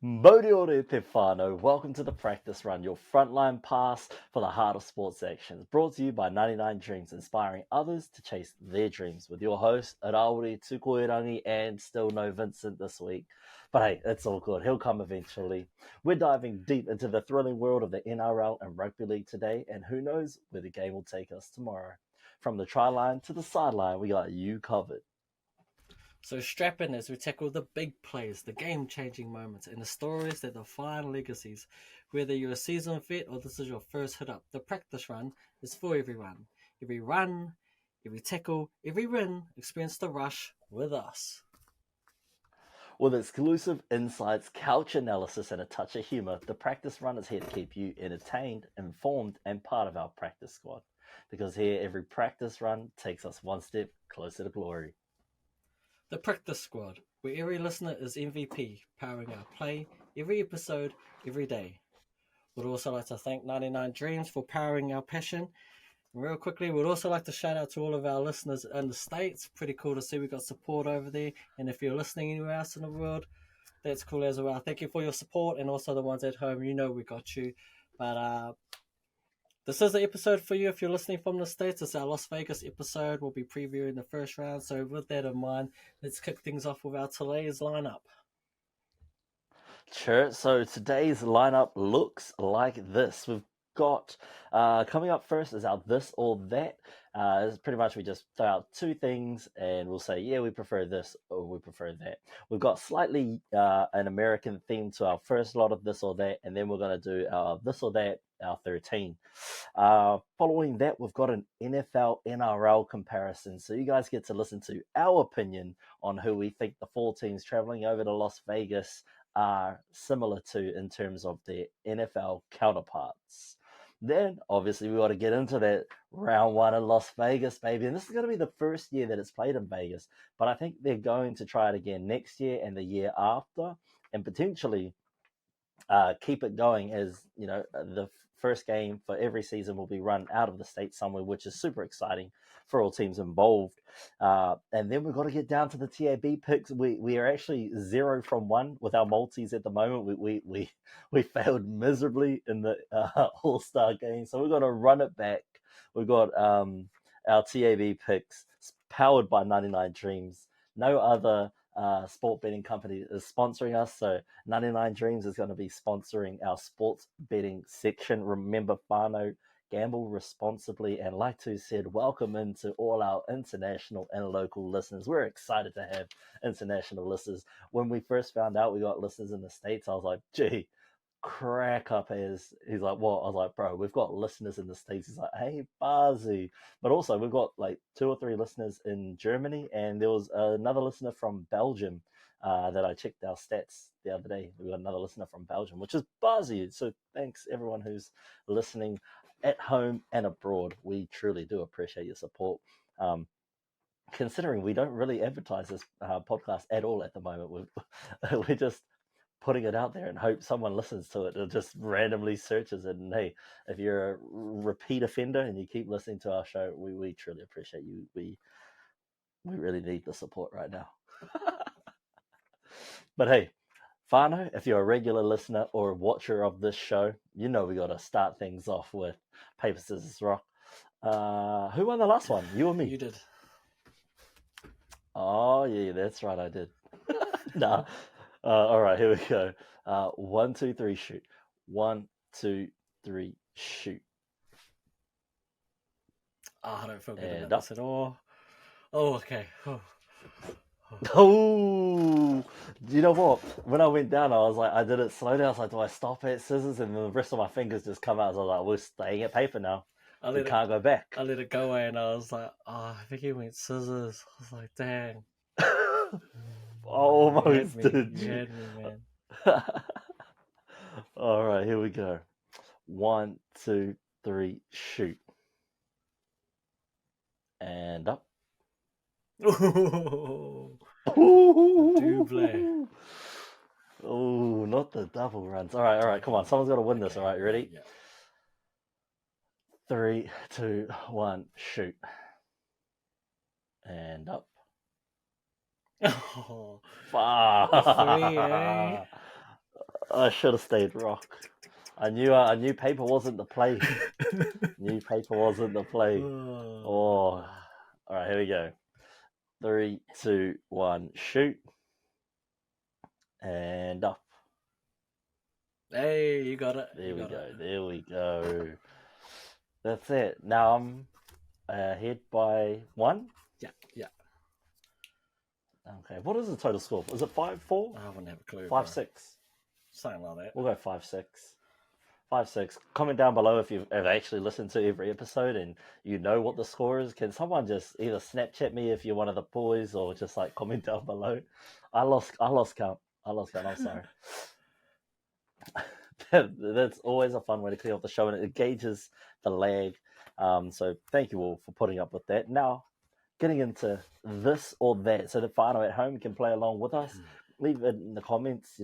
Modi ore te whānau. Welcome to the Practice Run, your frontline pass for the heart of sports actions. Brought to you by 99 Dreams, inspiring others to chase their dreams. With your host, Rawiri, Tu and still no Vincent this week. But hey, it's all good. He'll come eventually. We're diving deep into the thrilling world of the NRL and Rugby League today, and who knows where the game will take us tomorrow. From the try line to the sideline, we got you covered. So strap in as we tackle the big plays, the game-changing moments, and the stories that define legacies. Whether you're a seasoned vet or this is your first hit-up, the Practice Run is for everyone. Every run, every tackle, every win, experience the rush with us. With exclusive insights, couch analysis, and a touch of humour, the Practice Run is here to keep you entertained, informed, and part of our practice squad. Because here, every practice run takes us one step closer to glory. The Practice Squad, where every listener is MVP, powering our play, every episode, every day. We'd also like to thank 99 Dreams for powering our passion. And real quickly, we'd also like to shout out to all of our listeners in the States. Pretty cool to see we got support over there. And if you're listening anywhere else in the world, that's cool as well. Thank you for your support, and also the ones at home. You know we got you. But this is the episode for you if you're listening from the States. It's our Las Vegas episode. We'll be previewing the first round. So with that in mind, let's kick things off with our today's lineup. Sure. So today's lineup looks like this. We've got coming up first is our this or that. It's pretty much we just throw out two things and we'll say, yeah, we prefer this or we prefer that. We've got slightly an American theme to our first lot of this or that, and then we're going to do our this or that, our 13. Following that, we've got an NFL NRL comparison. So you guys get to listen to our opinion on who we think the four teams traveling over to Las Vegas are similar to in terms of their NFL counterparts. Then, obviously, we got to get into that round one in Las Vegas, baby. And this is going to be the first year that it's played in Vegas. But I think they're going to try it again next year and the year after, and potentially keep it going as, you know, the first game for every season will be run out of the state somewhere, which is super exciting for all teams involved. And then we've got to get down to the TAB picks. We are actually 0 from 1 with our multis at the moment. We failed miserably in the All-Star game, so we've got to run it back. We've got our TAB picks powered by 99 Dreams. No other sport betting company is sponsoring us, so 99 Dreams is going to be sponsoring our sports betting section. Remember, whānau, gamble responsibly, and like Tu said, welcome into all our international and local listeners. We're excited to have international listeners. When we first found out we got listeners in the States, I was like, gee, crack up. As he's like, what? I was like, bro, we've got listeners in the States. He's like, hey, Barzy. But also we've got like 2 or 3 listeners in Germany, and there was another listener from Belgium that I checked our stats the other day. We got another listener from Belgium, which is Barzy. So thanks everyone who's listening at home and abroad. We truly do appreciate your support. Considering we don't really advertise this podcast at all at the moment, we're just putting it out there and hope someone listens to it or just randomly searches it. And hey, if you're a repeat offender and you keep listening to our show, we truly appreciate you. We really need the support right now. But hey, whānau, if you're a regular listener or a watcher of this show, you know we got to start things off with paper, scissors, rock. Who won the last one? You or me? You did. Oh, yeah, that's right, I did. Nah. All right, here we go. 1, 2, 3, shoot. 1, 2, 3, shoot. I don't feel good And about up. this at all. Oh, okay. Oh, you know what? When I went down, I did it slowly. I was like, do I stop at scissors? And then the rest of my fingers just come out. So I was like, we're staying at paper now. We can't go back. I let it go away, and I was like, oh, I think he went scissors. I was like, dang. Almost did. You had me, man. All right, here we go. 1, 2, 3, shoot. And up. Double. Oh, not the double runs. All right. Come on. Someone's got to win this. All right, you ready? Yeah. 3, 2, 1, shoot. And up. Oh, Fuck. 3, eh? I should have stayed rock. I knew paper wasn't the play. Knew paper wasn't the play. Oh, all right, here we go. 3, 2, 1, shoot, and up. Hey, you got it. There we go. There we go. That's it. Now I'm ahead by 1. Yeah. Okay. What is the total score? Was it 5-4? I wouldn't have a clue. 5-6. Something like that. We'll go 5-6. 5-6. Comment down below if you've ever actually listened to every episode and you know what the score is. Can someone just either Snapchat me if you're one of the boys, or just like comment down below? I lost count. I'm sorry. That's always a fun way to clear off the show, and it gauges the lag. So thank you all for putting up with that. Now, getting into this or that, so the whānau at home can play along with us. Leave it in the comments,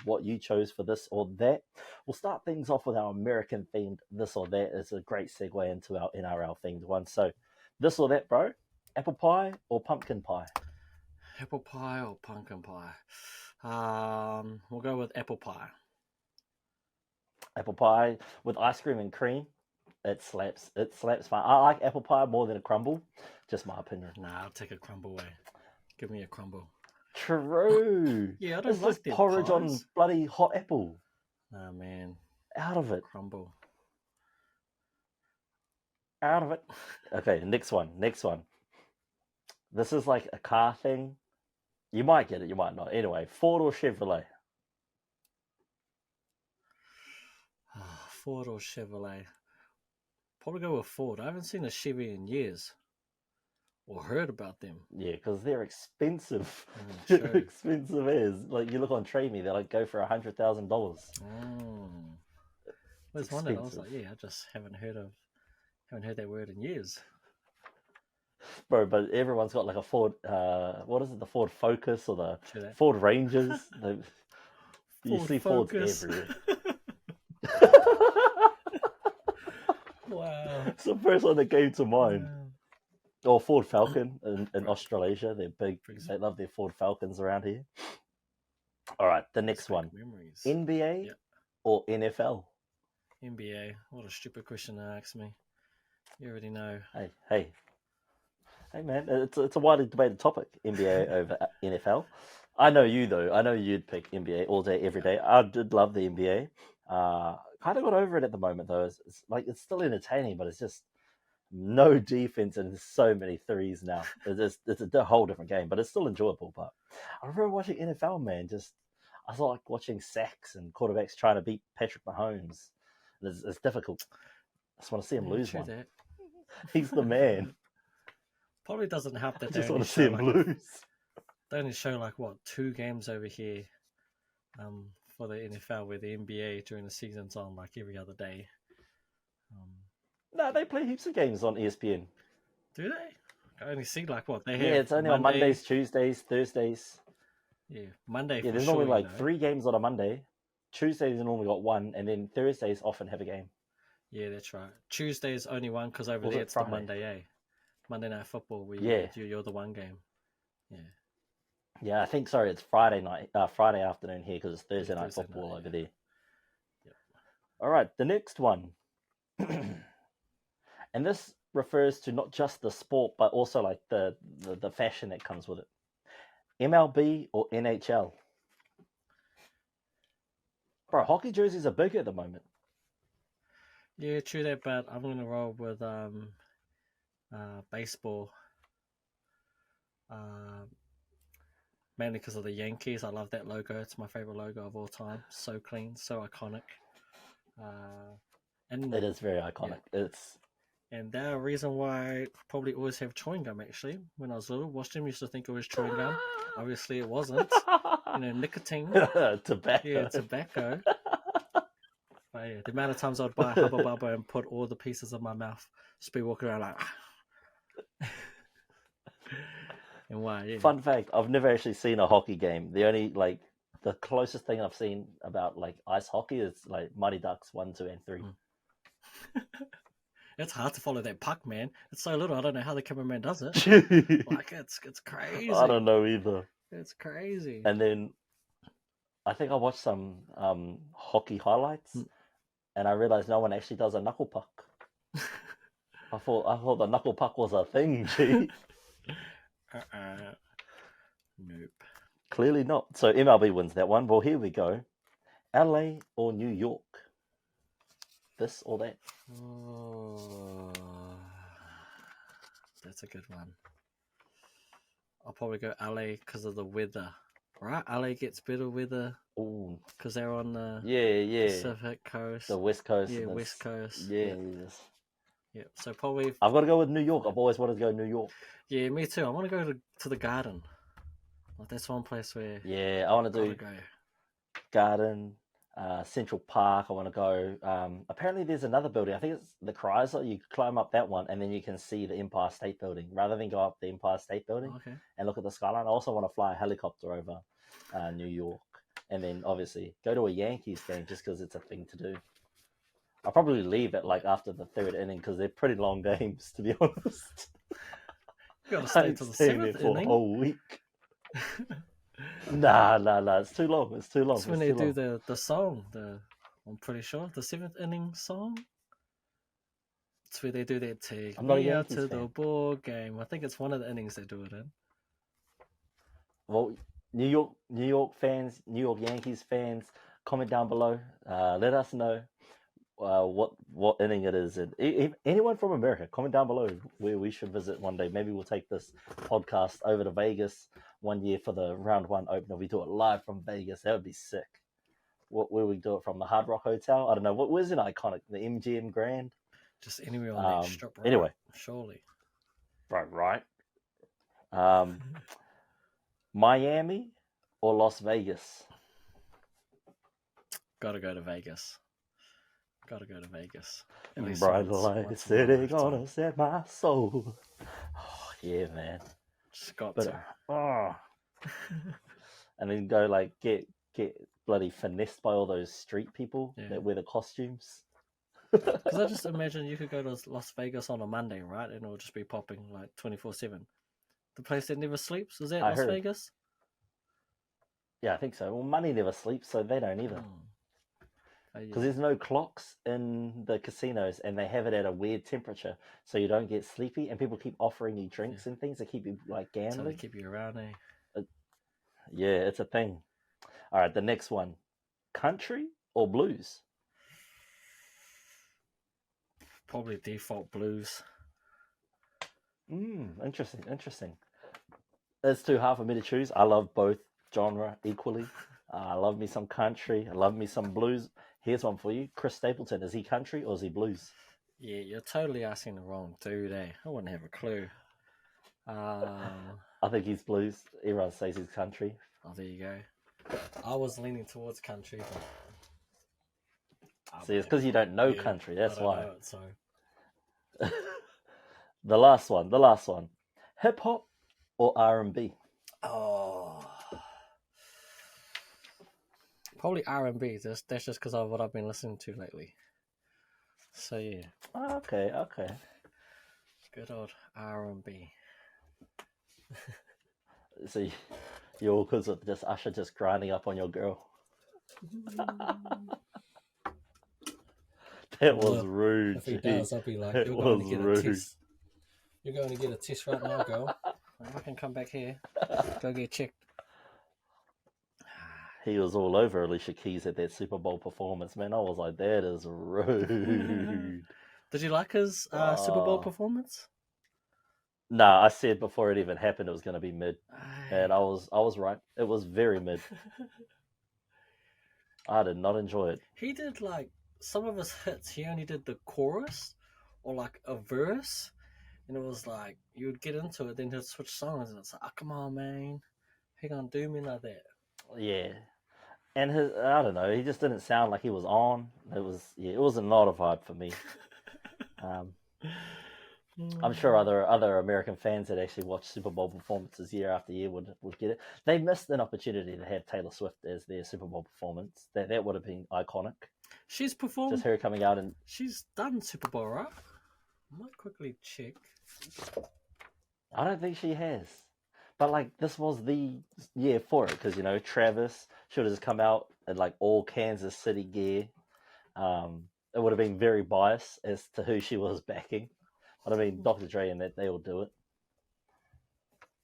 what you chose for this or that. We'll start things off with our American themed this or that. It's a great segue into our NRL themed one. So, this or that, bro? Apple pie or pumpkin pie? Apple pie or pumpkin pie? We'll go with apple pie. Apple pie with ice cream and cream. It slaps. It slaps fine. I like apple pie more than a crumble. Just my opinion. Nah, I'll take a crumble away. Give me a crumble. True. Yeah, I don't it's like just porridge pies. on bloody hot apple. Nah, man. Out of it. Crumble. Out of it. Okay, next one. This is like a car thing. You might get it, you might not. Anyway, Ford or Chevrolet? Ford or Chevrolet? Probably go with Ford. I haven't seen a Chevy in years. Or heard about them. Yeah, because they're expensive. True. They're expensive as. Like, you look on Trade Me, they like go for $100,000. There's one that I was like, yeah, I just haven't heard that word in years. Bro, but everyone's got like a Ford, what is it, the Ford Focus or the Ford Rangers? You see Fords everywhere. Wow. It's the first one that came to mind. Wow. Or Ford Falcon in Australasia. They're big. They love their Ford Falcons around here. All right, the next one. Memories. NBA or NFL? NBA. What a stupid question to ask me. You already know. Hey, man, it's a widely debated topic, NBA over NFL. I know you, though. I know you'd pick NBA all day, every day. I did love the NBA. Kind of got over it at the moment, though. It's still entertaining, but it's just no defense and so many threes now. It's a whole different game, but it's still enjoyable. But I remember watching NFL, man. I saw like watching sacks and quarterbacks trying to beat Patrick Mahomes. It's difficult. I just want to see him lose one. That. He's the man. Probably doesn't help that. I just want to see him lose. They only show like 2 games over here, for the NFL, where the NBA during the season's on like every other day. No, they play heaps of games on ESPN. Do they? I only see like what they have. Yeah, it's only on Mondays, Tuesdays, Thursdays. Yeah, Monday. Yeah, there's normally like 3 games on a Monday. Tuesdays normally got 1, and then Thursdays often have a game. Yeah, that's right. Tuesdays only 1 because over there it's Friday? The Monday, Monday Night Football. Where you're the 1 game. Yeah. Yeah, I think it's Friday afternoon here because it's Thursday night football over there. Yep. All right, the next one. And this refers to not just the sport, but also like the fashion that comes with it. MLB or NHL? Bro, hockey jerseys are big at the moment. Yeah, true that, but I'm going to roll with baseball. Mainly because of the Yankees. I love that logo. It's my favorite logo of all time. So clean, so iconic. And it is very iconic. Yeah. And they're a reason why I probably always have chewing gum, actually. When I was little, watched them, used to think it was chewing gum. Obviously, it wasn't. Nicotine. Tobacco. Yeah, tobacco. But yeah, the amount of times I'd buy Hubba Bubba and put all the pieces in my mouth, just be walking around like... And why? Yeah. Fun fact, I've never actually seen a hockey game. The only, the closest thing I've seen about, ice hockey is, Mighty Ducks 1, 2, and 3. It's hard to follow that puck, man. It's so little. I don't know how the cameraman does it. It's crazy. I don't know either. It's crazy. And then I think I watched some hockey highlights, Mm. and I realized no one actually does a knuckle puck. I thought the knuckle puck was a thing. Gee, Nope. clearly not. So MLB wins that one. Well, here we go. LA or New York? This or that? Oh, that's a good one. I'll probably go LA because of the weather. Right? LA gets better weather Oh, because they're on the yeah. Pacific coast. The West Coast. Yeah, and this- West Coast. Yeah. Yeah. So probably. I've got to go with New York. I've always wanted to go New York. Yeah, me too. I want to go to the Garden. Like that's one place where Yeah, I want to gotta do go. Garden, Central Park. I want to go. Apparently, there's another building. I think it's the Chrysler. You climb up that one, and then you can see the Empire State Building. Rather than go up the Empire State Building Okay. and look at the skyline, I also want to fly a helicopter over New York, and then obviously go to a Yankees game just because it's a thing to do. I'll probably leave it like after the third inning because they're pretty long games, to be honest. You gotta I stay ain't till the staying there 7th for a inning. whole week. Nah. It's too long. It's too long. That's when they do the song. I'm pretty sure the 7th inning song. It's where they do that take I'm not a me out Yankees to fan. the ball game. I think it's one of the innings they do it in. Well, New York fans, New York Yankees fans, comment down below. Let us know what inning it is. And anyone from America, comment down below where we should visit one day. Maybe we'll take this podcast over to Vegas one year for the round one opener. We do it live from Vegas. That would be sick. Where we do it from? The Hard Rock Hotel? I don't know. Where's it iconic? The MGM Grand? Just anywhere on that strip, right? Anyway. Surely. Right. Miami or Las Vegas? Gotta go to Vegas. At least Bright once light in my city lifetime. gonna set my soul. Oh, yeah, man. Just got But to. and then go like get bloody finessed by all those street people Yeah. that wear the costumes. Because I just imagine you could go to Las Vegas on a Monday, right? And it'll just be popping like 24/7. The place that never sleeps, is that I Las heard. Vegas? Yeah, I think so. Well, money never sleeps, so they don't either. Because there's no clocks in the casinos, and they have it at a weird temperature, so you don't get sleepy. And people keep offering you drinks and things to keep you like So they gambling. keep you around, eh? Yeah, it's a thing. All right, the next one: country or blues? Probably default blues. Interesting. There's too hard for me to choose. I love both genre equally. I love me some country. I love me some blues. Here's one for you. Chris Stapleton, is he country or is he blues? Yeah, you're totally asking the wrong dude, eh? I wouldn't have a clue. I think he's blues. Everyone says he's country. Oh, there you go. I was leaning towards country, but... See, it's because you don't know country. That's why. Know it, so. The last one. Hip hop or R&B? Oh, probably R&B. That's just because of what I've been listening to lately. So yeah. Okay. Good old R&B. So you're all because of just Usher just grinding up on your girl. That was rude. If he does, I'll be like, you're going to get a test. You're going to get a test right now, girl. I can come back here. Go get checked. He was all over Alicia Keys at that Super Bowl performance, man. I was like, that is rude. Did you like his Super Bowl performance? Nah, I said before it even happened it was going to be mid. And I was right. It was very mid. I did not enjoy it. He did like some of his hits. He only did the chorus or like a verse. And it was like, you would get into it, then he'd switch songs, and it's like, oh, come on, man. He gonna do me like that. Yeah. And I don't know, he just didn't sound like he was on. It was not a vibe for me. I'm sure other American fans that actually watch Super Bowl performances year after year would get it. They missed an opportunity to have Taylor Swift as their Super Bowl performance. That would have been iconic. She's performed. Just her coming out and she's done Super Bowl, right? I might quickly check. I don't think she has. But like this was the year for it because Travis should have just come out in like all Kansas City gear. It would have been very biased as to who she was backing. But I mean, Dr. Dre and that they will do it.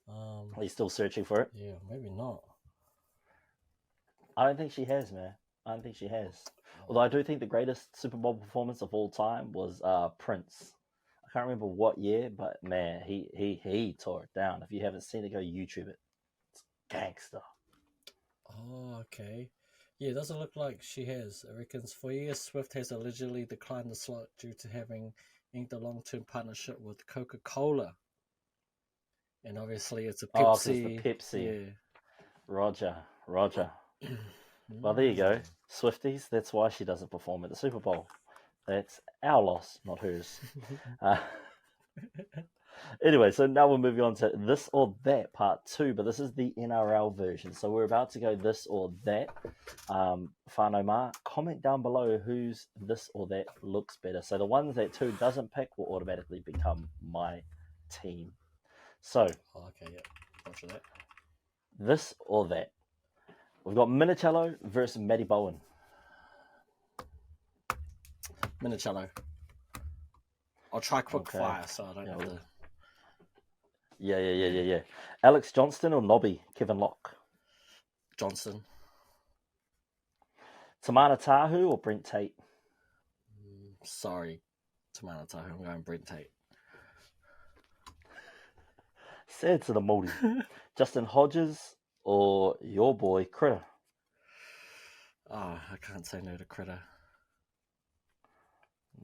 Are you still searching for it? Yeah, maybe not. I don't think she has, man. I don't think she has. Although I do think the greatest Super Bowl performance of all time was Prince. I can't remember what year, but man, he tore it down. If you haven't seen it, go YouTube it. It's gangster. Oh, okay. Yeah, it doesn't look like she has. It reckons for years Swift has allegedly declined the slot due to having inked a long-term partnership with Coca-Cola. And obviously it's a Pepsi. Oh, because the Pepsi. Yeah. Roger. Well, there you go. Swifties, that's why she doesn't perform at the Super Bowl. That's our loss, not hers. Anyway, so now we're moving on to this or that part 2, but this is the NRL version. So we're about to go this or that. Whanau Ma, comment down below whose this or that looks better. So the ones that 2 doesn't pick will automatically become my team. So, okay, yeah. Roger that. This or that. We've got Minicello versus Matty Bowen. Minicello. I'll try quick fire so I don't have to... Yeah. Alex Johnston or Nobby? Kevin Locke? Johnston. Tamana Tahu or Brent Tate? Sorry, Tamana Tahu. I'm going Brent Tate. Sad to the Māori. Justin Hodges or your boy Critter? Oh, I can't say no to Critter.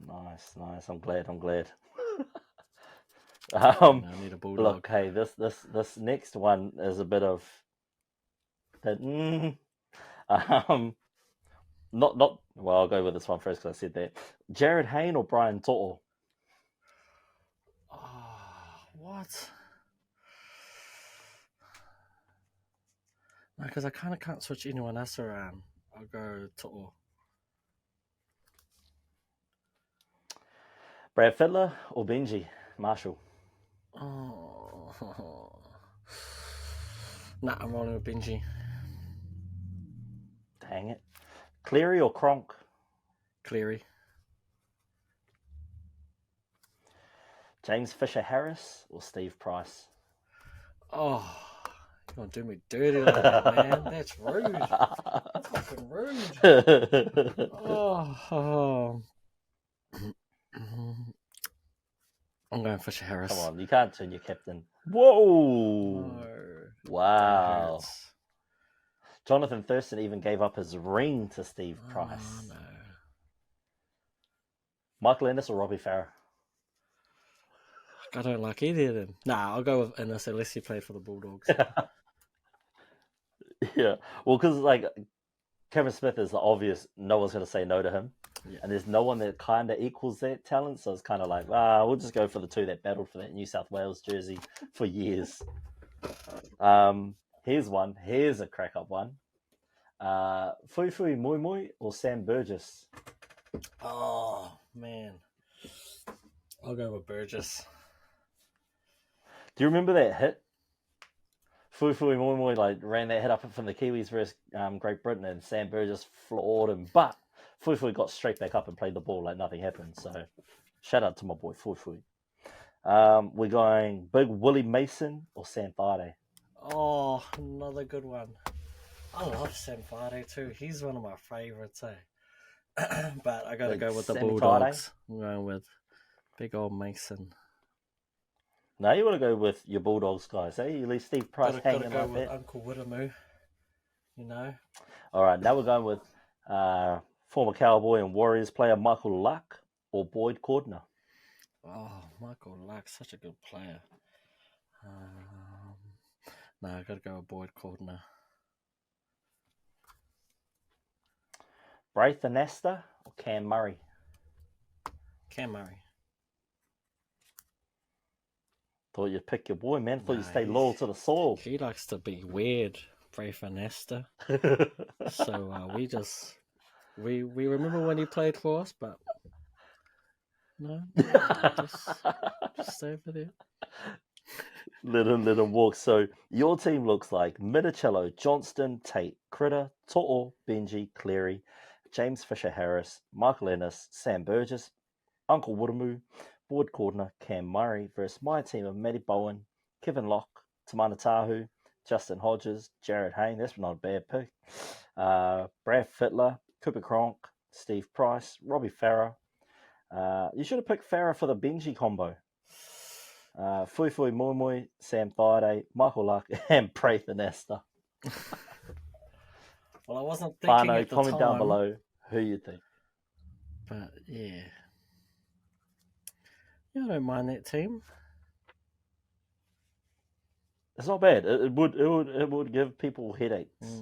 Nice. I'm glad. I need a bulldog. Look, hey, this next one is a bit of that. Not. Well, I'll go with this one first because I said that. Jared Hayne or Brian To'o? Oh, what? No, because I kind of can't switch anyone else around. I'll go To'o. Brad Fittler or Benji Marshall? Oh. Nah, I'm rolling with Benji. Dang it. Cleary or Cronk? Cleary. James Fisher-Harris or Steve Price? Oh, you're going to do me dirty like that, man. That's rude. That's fucking rude. Oh. I'm going Fisher-Harris. Come on, you can't turn your captain. Whoa! No. Wow. Jonathan Thurston even gave up his ring to Steve Price. No. Michael Ennis or Robbie Farah? I don't like either of them. Nah, I'll go with Ennis unless he played for the Bulldogs. Yeah. Well, because like Cameron Smith is the obvious, no one's going to say no to him. Yeah. And there's no one that kind of equals that talent. So it's kind of like, we'll just go for the 2 that battled for that New South Wales jersey for years. Here's one. Here's a crack-up one. Fuifui Muimui or Sam Burgess? Oh, man. I'll go with Burgess. Do you remember that hit? Fuifui Muimui like ran that hit up from the Kiwis versus Great Britain, and Sam Burgess floored him. But Fuifui got straight back up and played the ball like nothing happened. So shout out to my boy Fuifui. We're going Big Willie Mason or Sam Thaiday? Oh, another good one. I love Sam Thaiday too. He's one of my favourites, but I got to go with the Bulldogs. I'm going with big old Mason. No, you want to go with your Bulldogs guys, eh? You leave Steve Price hanging go like with that. Uncle Widdamoo, you know. All right, now we're going with former Cowboy and Warriors player Michael Luck or Boyd Cordner. Oh, Michael Luck, such a good player. No, I got to go with Boyd Cordner. Braith Anasta or Cam Murray? Cam Murray. Thought you'd pick your boy, man. Thought you'd stay loyal to the soil. He likes to be weird, Braith Anasta. So we remember when he played for us, but no, just stay over there. Let him walk. So your team looks like Minicello, Johnston, Tate, Critter, To'o, Benji, Cleary, James Fisher-Harris, Michael Ennis, Sam Burgess, Uncle Wuramu, Boyd Cordner, Cam Murray versus my team of Matty Bowen, Kevin Locke, Tamana Tahu, Justin Hodges, Jared Hayne. That's not a bad pick. Brad Fittler, Cooper Cronk, Steve Price, Robbie Farah. You should have picked Farah for the Benji combo. Fui Fui Moi Moi, Sam Thaiday, Michael Luck, and Prathan Astor. Well, I wasn't thinking Fano, at the comment time. down below who you think. But yeah. Yeah, I don't mind that team. It's not bad. It would give people headaches.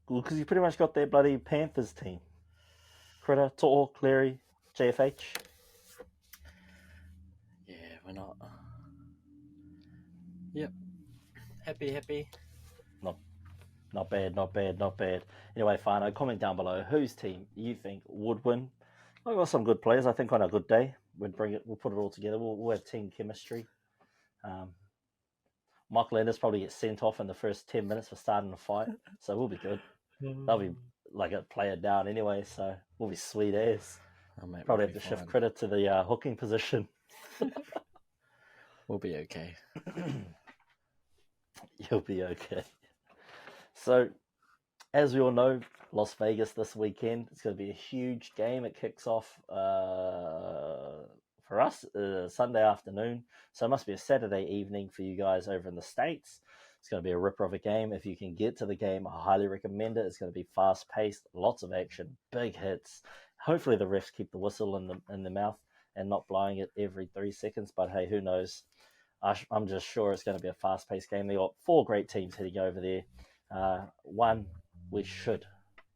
Because you pretty much got their bloody Panthers team. Critter, To'o, Cleary, JFH. Yeah, we're not. Yep. Happy. Not bad. Anyway, Fano, comment down below whose team you think would win. I've got some good players. I think on a good day, we'll put it all together. We'll have team chemistry. Michael Ennis probably gets sent off in the first 10 minutes for starting a fight, so we'll be good. They'll be like a player down anyway, so we'll be sweet as. Probably have to shift Critter to the hooking position. We'll be okay. You'll be okay. So, as we all know, Las Vegas this weekend. It's going to be a huge game. It kicks off for us Sunday afternoon. So it must be a Saturday evening for you guys over in the States. It's going to be a ripper of a game. If you can get to the game, I highly recommend it. It's going to be fast-paced, lots of action, big hits. Hopefully the refs keep the whistle in the mouth and not blowing it every 3 seconds. But hey, who knows? I'm just sure it's going to be a fast-paced game. They got 4 great teams heading over there. One, we should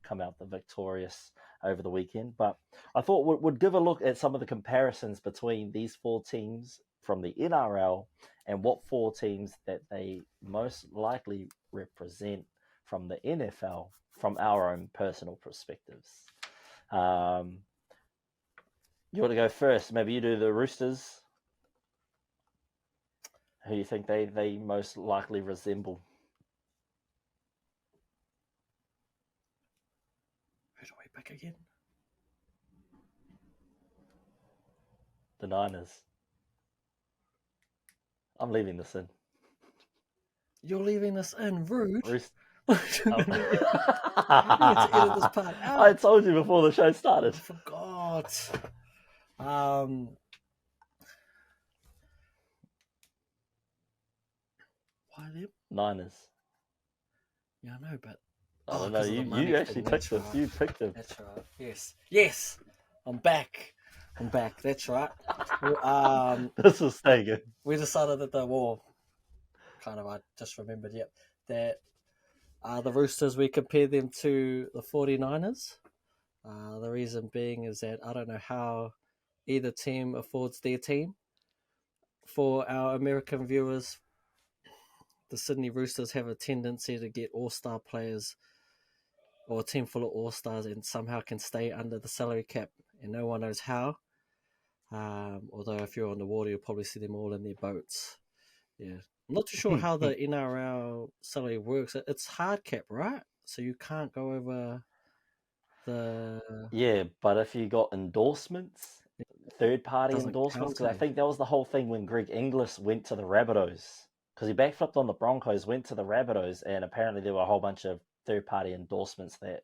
come out the victorious over the weekend. But I thought we'd give a look at some of the comparisons between these 4 teams from the NRL and what 4 teams that they most likely represent from the NFL from our own personal perspectives. You want to go first? Maybe you do the Roosters. Who do you think they most likely resemble? Who do we pick again? The Niners. I'm leaving this in. You're leaving this in, rude. Oh. I told you before the show started. I forgot. Why them? Niners. Yeah, I know, but I don't know. You actually picked this. You picked them. That's right. Yes. I'm back. That's right. This was staying. We decided that I just remembered. Yep, that the Roosters. We compared them to the 49ers. The reason being is that I don't know how either team affords their team. For our American viewers, the Sydney Roosters have a tendency to get all-star players or a team full of all-stars and somehow can stay under the salary cap, and no one knows how. Although if you're on the water, you'll probably see them all in their boats. Yeah. I'm not too sure how the NRL salary works. It's hard cap, right? So you can't go over the... Yeah, but if you got endorsements, third-party endorsements, because I think that was the whole thing when Greg Inglis went to the Rabbitohs. Because he backflipped on the Broncos, went to the Rabbitohs, and apparently there were a whole bunch of third-party endorsements that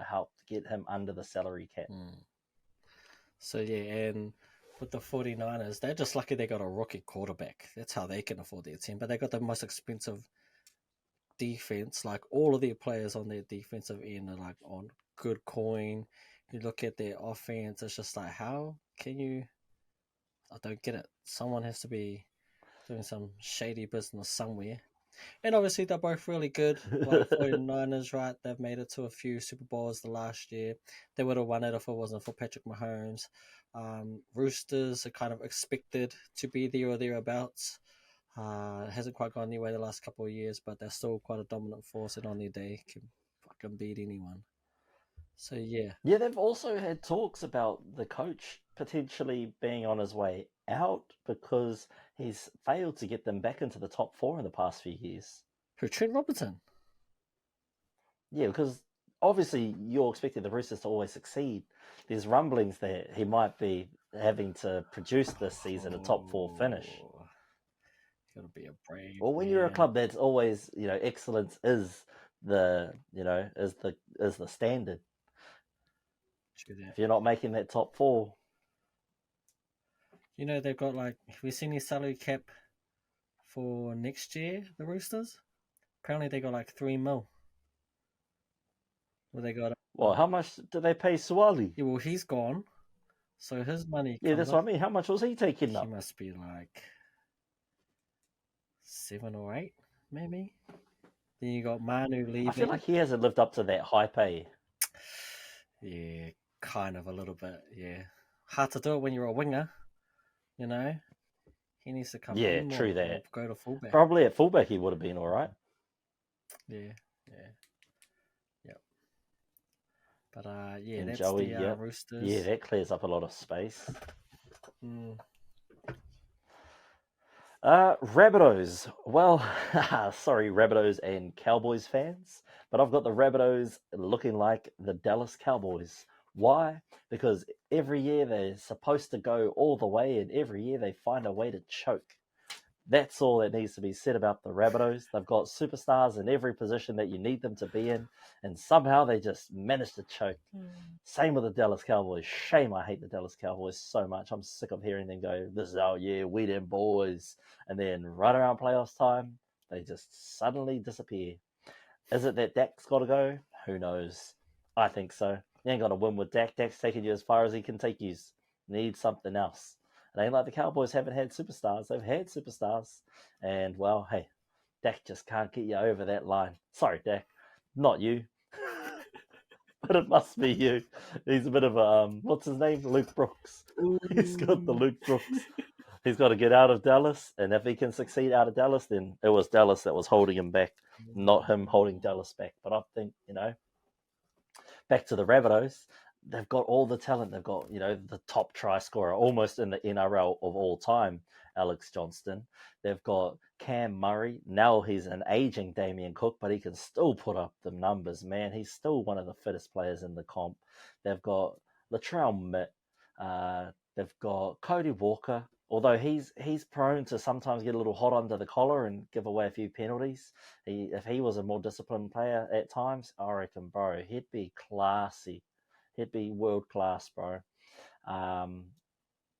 helped get him under the salary cap. So, yeah, and with the 49ers, they're just lucky they got a rookie quarterback. That's how they can afford their team. But they got the most expensive defense. Like, all of their players on their defensive end are, like, on good coin. You look at their offense, it's just like, how can you... I don't get it. Someone has to be doing some shady business somewhere. And obviously they're both really good. Like 49ers, right? They've made it to a few Super Bowls the last year. They would have won it if it wasn't for Patrick Mahomes. Roosters are kind of expected to be there or thereabouts. It hasn't quite gone their way the last couple of years, but they're still quite a dominant force and on their day can fucking beat anyone. So yeah. Yeah, they've also had talks about the coach potentially being on his way out because he's failed to get them back into the top 4 in the past few years. Who, Trent Robertson? Yeah, because obviously you're expecting the Roosters to always succeed. There's rumblings that he might be having to produce this season a top 4 finish. Gotta be a brave. Well, when man. you're a club that's always, excellence is the standard. If you're not making that top 4, they've got have we seen his salary cap for next year? The Roosters, apparently they got 3 mil. Well, they got. Well, how much do they pay Suwali? Yeah, well, he's gone, so his money. Yeah, that's what I mean. How much was he taking up? He must be 7 or 8, maybe. Then you got Manu leaving. I feel like he hasn't lived up to that high pay. Yeah, kind of a little bit. Yeah, hard to do it when you're a winger. He needs to come. Yeah, in true or that. Go to fullback. Probably at fullback he would have been all right. Yeah. But And that's Joey, the Roosters. Yeah, that clears up a lot of space. Rabbitohs. Well, sorry, Rabbitohs and Cowboys fans, but I've got the Rabbitohs looking like the Dallas Cowboys. Why? Because every year they're supposed to go all the way, and every year they find a way to choke. That's all that needs to be said about the Rabbitohs. They've got superstars in every position that you need them to be in, and somehow they just manage to choke. Same with the Dallas Cowboys. Shame I hate the Dallas Cowboys so much. I'm sick of hearing them go, this is our year, we them boys. And then right around playoffs time, they just suddenly disappear. Is it that Dak's got to go? Who knows? I think so. You ain't got to win with Dak. Dak's taking you as far as he can take you. Need something else. It ain't like the Cowboys haven't had superstars. They've had superstars. And, well, hey, Dak just can't get you over that line. Sorry, Dak. Not you. But it must be you. He's a bit of a, what's his name? Luke Brooks. He's got the Luke Brooks. He's got to get out of Dallas. And if he can succeed out of Dallas, then it was Dallas that was holding him back, not him holding Dallas back. But I think, back to the Rabbitohs, they've got all the talent. They've got, the top try scorer almost in the NRL of all time, Alex Johnston. They've got Cam Murray. Now he's an aging Damien Cook, but he can still put up the numbers, man. He's still one of the fittest players in the comp. They've got Latrell Mitt. They've got Cody Walker. Although he's prone to sometimes get a little hot under the collar and give away a few penalties. If he was a more disciplined player at times, I reckon, bro, he'd be classy. He'd be world class, bro.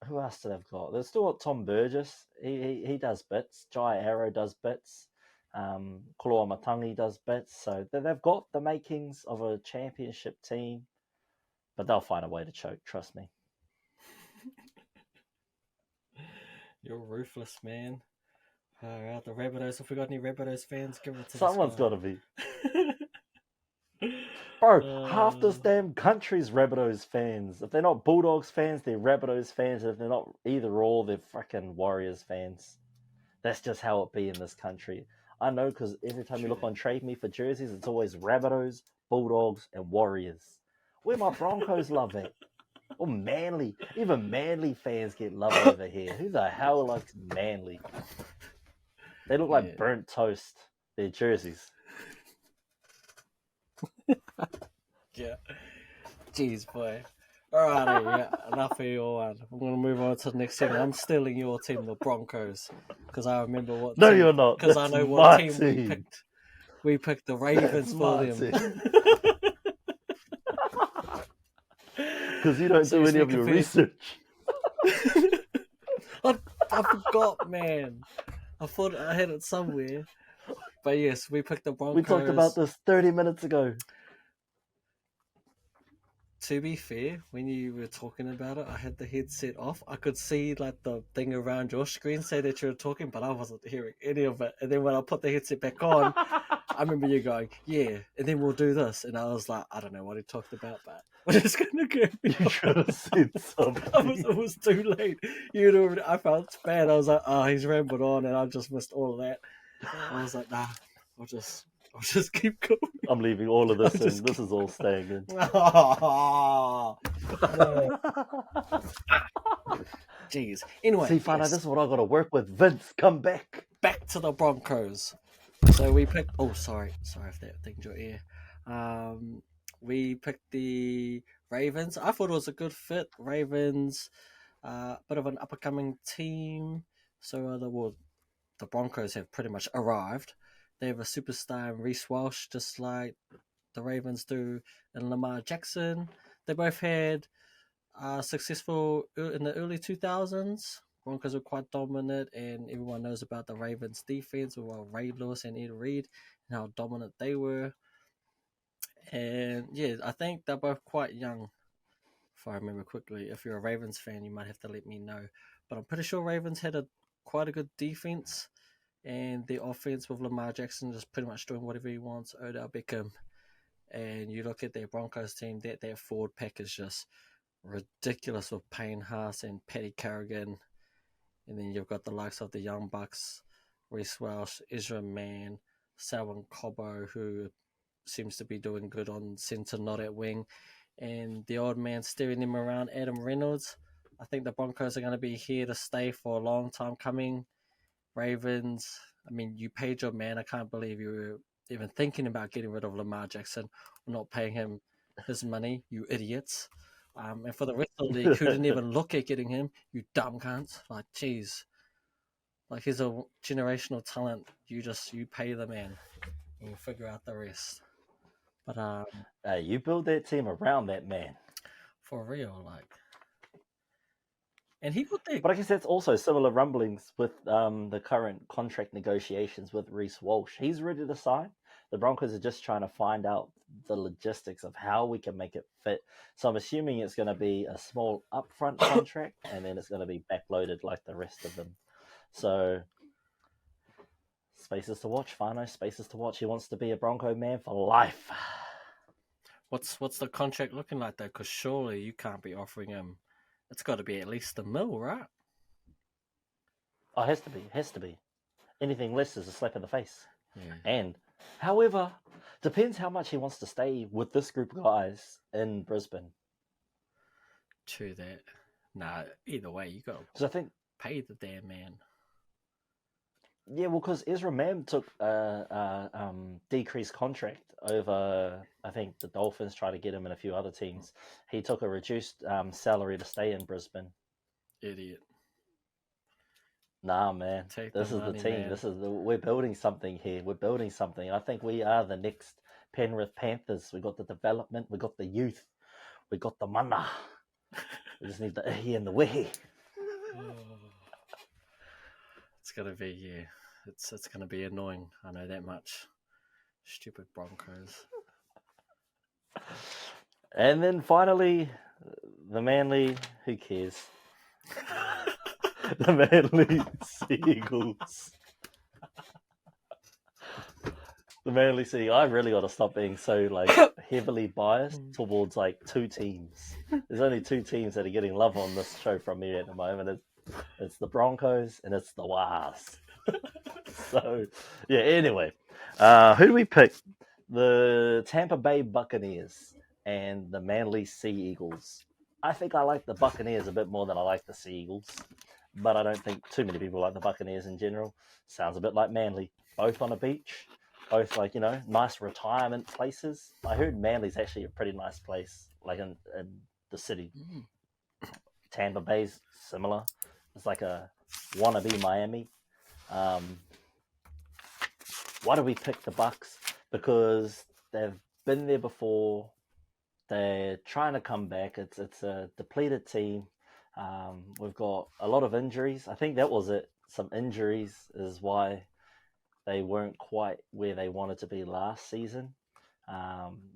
Who else do they've got? They've still got Tom Burgess. He does bits. Jai Arrow does bits. Koloa Matangi does bits. So they've got the makings of a championship team, but they'll find a way to choke. Trust me. You're ruthless, man. Alright, the Rabbitohs. If we got any Rabbitohs fans, give it to Someone's got to be. Bro, half this damn country's Rabbitohs fans. If they're not Bulldogs fans, they're Rabbitohs fans. If they're not either or, they're freaking Warriors fans. That's just how it be in this country. I know, because every time you look on Trade Me for jerseys, it's always Rabbitohs, Bulldogs, and Warriors. Where my Broncos love it? Or Manly. Even Manly fans get love over here. Who the hell likes Manly? They look like burnt toast. Their jerseys. Yeah. Jeez, boy. Alrighty, yeah, enough of your one. I'm going to move on to the next team. I'm stealing your team, the Broncos, because I remember what. No, you're not. Because I know what team we picked. We picked the Ravens for them. Because you don't do any of your research. I forgot, man. I thought I had it somewhere. But yes, we picked the Broncos. We talked about this 30 minutes ago. To be fair, when you were talking about it, I had the headset off. I could see the thing around your screen say that you were talking, but I wasn't hearing any of it. And then when I put the headset back on, I remember you going, yeah, and then we'll do this. And I was like, I don't know what he talked about, but we're just going to go. You should have said something. It was too late. I felt bad. I was like, oh, he's rambled on, and I just missed all of that. I was like, nah, I'll just keep going. I'm leaving all of this in. This is all staying in. Jeez. Anyway, See, Fano, yes, this is what I got to work with. Vince, come back. back to the Broncos. So we picked. Oh, sorry if that thing's your ear. We picked the Ravens. I thought it was a good fit. Ravens, bit of an up and coming team. So the Broncos have pretty much arrived. They have a superstar in Reece Walsh, just like the Ravens do in Lamar Jackson. They both had successful in the early 2000s. Broncos were quite dominant, and everyone knows about the Ravens' defense with Ray Lewis and Ed Reed and how dominant they were. And yeah, I think they're both quite young, if I remember quickly. If you're a Ravens fan, you might have to let me know. But I'm pretty sure Ravens had quite a good defense, and the offense with Lamar Jackson just pretty much doing whatever he wants. Odell Beckham, and you look at their Broncos team, that forward pack is just ridiculous with Payne Haas and Paddy Carrigan. And then you've got the likes of the Young Bucks, Reece Welsh, Ezra Mann, Selwyn Cobbo, who seems to be doing good on centre, not at wing. And the old man steering them around, Adam Reynolds. I think the Broncos are going to be here to stay for a long time coming. Ravens, I mean, you paid your man. I can't believe you were even thinking about getting rid of Lamar Jackson or not paying him his money, you idiots. And for the rest of the league who didn't even look at getting him, you dumb cunts. Like, jeez. Like, he's a generational talent. You pay the man and you figure out the rest. But You build that team around that man. for real, like. And he put that. But I guess that's also similar rumblings with the current contract negotiations with Reece Walsh. He's ready to sign. The Broncos are just trying to find out the logistics of how we can make it fit. So I'm assuming it's going to be a small upfront contract, and then it's going to be backloaded like the rest of them. So spaces to watch, Fano. Spaces to watch. He wants to be a Bronco man for life. What's the contract looking like though? Because surely you can't be offering him. It's got to be at least $1 million, right? Oh, it has to be. Anything less is a slap in the face. Yeah. And, however, depends how much he wants to stay with this group of guys in Brisbane. True that. Nah, either way, you got Because I think, pay the damn man. yeah, well, because Ezra Mam took a decreased contract over, I think the Dolphins tried to get him and a few other teams. He took a reduced salary to stay in Brisbane. Idiot. Nah, man. Take This the is money, the team. man. We're building something here. We're building something. I think we are the next Penrith Panthers. We got the development. We got the youth. We got the mana. We just need the ihi and the wihi. It's gonna be It's gonna be annoying. I know that much. Stupid Broncos. And then finally, the Manly. Who cares? The Manly Seagulls. The Manly Sea. I really got to stop being so heavily biased towards two teams. There's only two teams that are getting love on this show from me at the moment. It's the Broncos and it's the Wars. So yeah. Anyway, who do we pick? The Tampa Bay Buccaneers and the Manly Sea Eagles. I think I like the Buccaneers a bit more than I like the Sea Eagles, but I don't think too many people like the Buccaneers in general. Sounds a bit like Manly. Both on a beach. Both nice retirement places. I heard Manly's actually a pretty nice place, in the city. Tampa Bay's similar. It's like a wannabe Miami. Why do we pick the Bucks? Because they've been there before. They're trying to come back. It's a depleted team. We've got a lot of injuries. I think that was it. Some injuries is why they weren't quite where they wanted to be last season.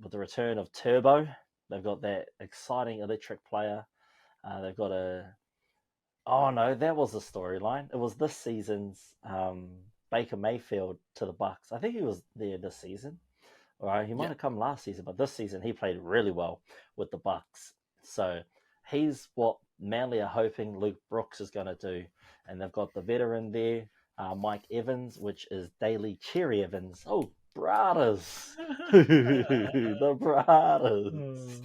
With the return of Turbo, they've got that exciting electric player. They've got oh no, that was the storyline. It was this season's Baker Mayfield to the Bucks. I think he was there this season. All right, he might have come last season, but this season he played really well with the Bucks. So he's what Manly are hoping Luke Brooks is going to do. And they've got the veteran there, Mike Evans, which is Daly Cherry Evans. Oh, Brothers. The Brothers.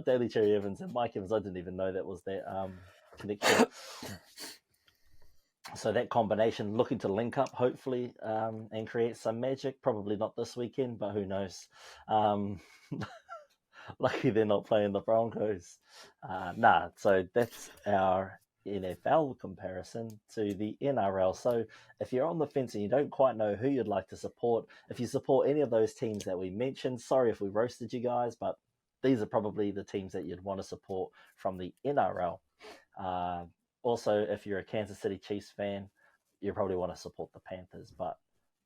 Daly Cherry Evans and Mike Evans. I didn't even know that was their connection. So that combination looking to link up, hopefully, and create some magic. Probably not this weekend, but who knows? Lucky they're not playing the Broncos. So that's our NFL comparison to the NRL. So if you're on the fence and you don't quite know who you'd like to support, if you support any of those teams that we mentioned, sorry if we roasted you guys, but these are probably the teams that you'd want to support from the NRL. Also, if you're a Kansas City Chiefs fan, you probably want to support the Panthers, but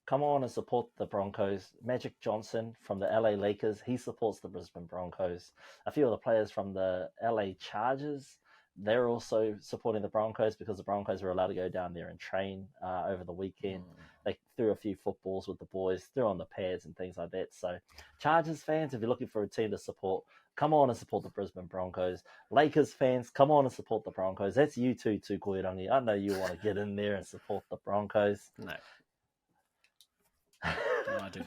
come on and support the Broncos. Magic Johnson from the LA Lakers, he supports the Brisbane Broncos. A few of the players from the LA Chargers, they're also supporting the Broncos because the Broncos were allowed to go down there and train over the weekend. They threw a few footballs with the boys, threw on the pads and things like that. So Chargers fans, if you're looking for a team to support, come on and support the Brisbane Broncos. Lakers fans, come on and support the Broncos. That's you too, Koirangi. I know you want to get in there and support the Broncos. No. No, I do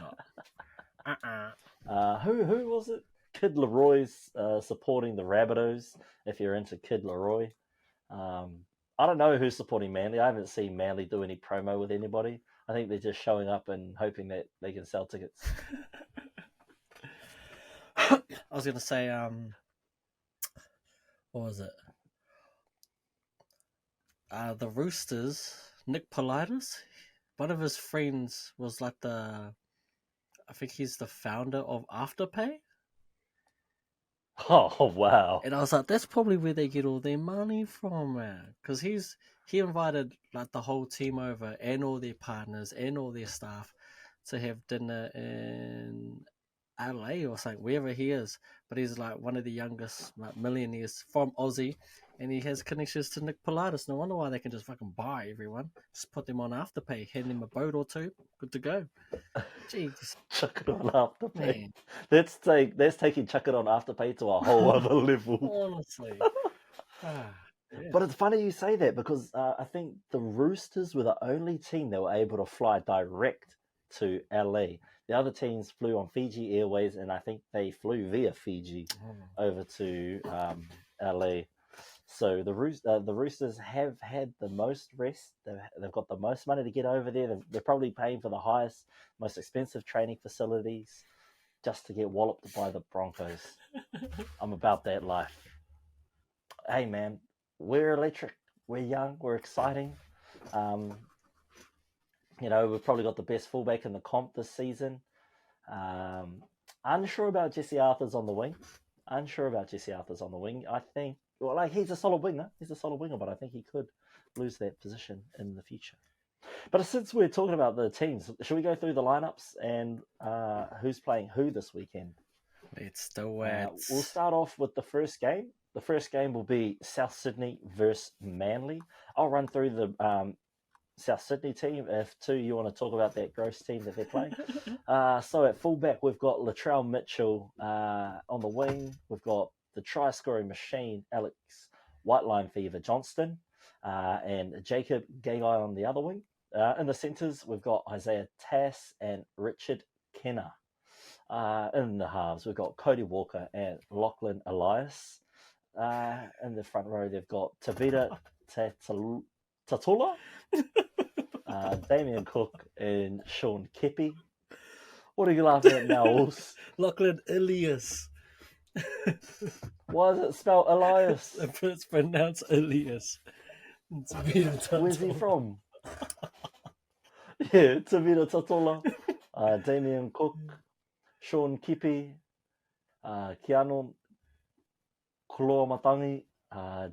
not. Who was it? Kid Leroy's supporting the Rabbitohs, if you're into Kid Leroy. I don't know who's supporting Manly. I haven't seen Manly do any promo with anybody. I think they're just showing up and hoping that they can sell tickets. I was going to say, what was it? The Roosters, Nick Politis, one of his friends was like I think he's the founder of Afterpay. Oh, wow. And I was like, that's probably where they get all their money from, man. Because he invited like the whole team over and all their partners and all their staff to have dinner in LA or something, wherever he is. But he's like one of the youngest like millionaires from Aussie, and he has connections to Nick Politis. No wonder why they can just fucking buy everyone. Just put them on Afterpay, hand them a boat or two, good to go. Jeez. Chuck it on Afterpay. That's taking Chuck it on Afterpay to a whole other level. Honestly. Yeah. But it's funny you say that because I think the Roosters were the only team that were able to fly direct to LA. The other teams flew on Fiji Airways, and I think they flew via Fiji over to LA. So the Roosters have had the most rest. They've got the most money to get over there. They're probably paying for the highest, most expensive training facilities just to get walloped by the Broncos. I'm about that life. Hey, man, we're electric. We're young. We're exciting. We've probably got the best fullback in the comp this season. Unsure about Jesse Arthur's on the wing. I think, he's a solid winger. But I think he could lose that position in the future. But since we're talking about the teams, should we go through the lineups and who's playing who this weekend? Let's do it. We'll start off with the first game. The first game will be South Sydney versus Manly. I'll run through the South Sydney team. If you want to talk about that gross team that they're playing. So at fullback, we've got Latrell Mitchell on the wing. We've got the try-scoring machine, Alex Whiteline Fever Johnston, and Jacob Gagai on the other wing. In the centres, we've got Isaiah Tass and Richard Kenner. In the halves, we've got Cody Walker and Lachlan Elias. In the front row, they've got Tavita Tatula, Damien Cook, and Sean Kepi. What are you laughing at now, Ulz? Lachlan Elias. Why is it spelled Elias? It's pronounced Elias. Where's he from? Yeah, Tavita Tatula, Damien Cook, Sean Kepi, Keanu Kulomatangi,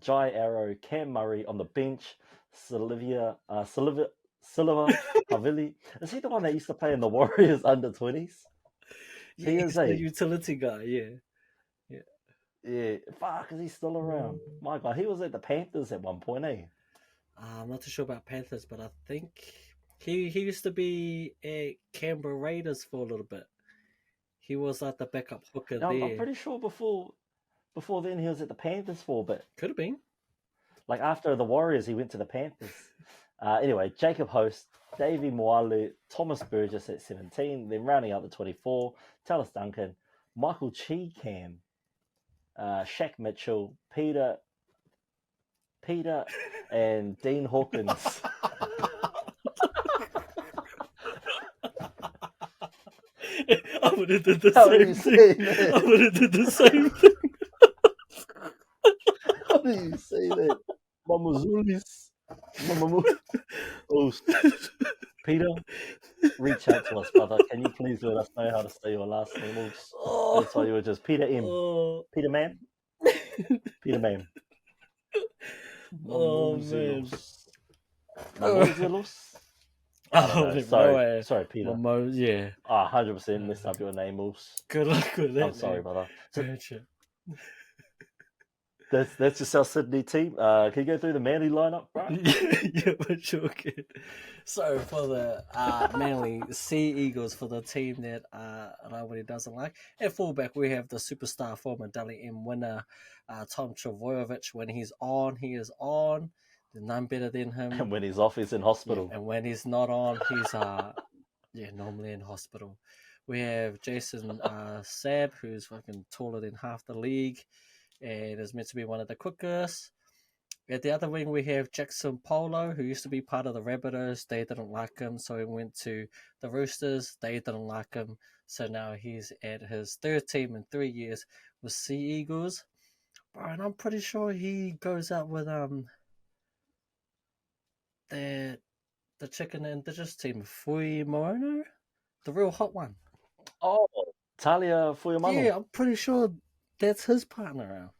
Jai Arrow, Cam Murray on the bench, Silva Havili. Is he the one that used to play in the Warriors under-20s? Yeah, he's a utility guy, yeah. Yeah, fuck, is he still around? My God, he was at the Panthers at one point, eh? I'm not too sure about Panthers, but I think he used to be at Canberra Raiders for a little bit. He was like the backup hooker there. I'm pretty sure before then he was at the Panthers for a bit. Could have been. Like after the Warriors, he went to the Panthers. Anyway, Jacob Host, Davey Moale, Thomas Burgess at 17. Then rounding out the 24, Tallis Duncan, Michael Cheekham, Shaq Mitchell, Peter, and Dean Hawkins. I would have did the How do same you thing. say that? I would have did the same thing. How do you say that? Mamazulis. Oh, Peter, reach out to us, brother. Can you please let us know how to say your last name? That's why you were just Peter M. Peter Man. Peter Man. Oh, man. Mamozilos? Sorry, Peter. Yeah. 100% messed up your name, Moose. Good luck with that. I'm sorry, brother. Gotcha. That's just our Sydney team. Can you go through the Manly lineup, bro? Yeah, but sure can. So for the Manly Sea Eagles, for the team that nobody doesn't like, at fullback we have the superstar former Dally M winner Tom Trbojevic. When he's on, he is on. There's none better than him. And when he's off, he's in hospital. Yeah, and when he's not on, he's normally in hospital. We have Jason Sabb, who's fucking taller than half the league and is meant to be one of the quickest. At the other wing, we have Jackson Polo, who used to be part of the Rabbitohs. They didn't like him, so he went to the Roosters. They didn't like him, so now he's at his third team in 3 years with Sea Eagles. And I'm pretty sure he goes out with the chicken indigenous team, Fui Moano, the real hot one. Oh, Talia Fuyamano. Yeah, I'm pretty sure that's his partner.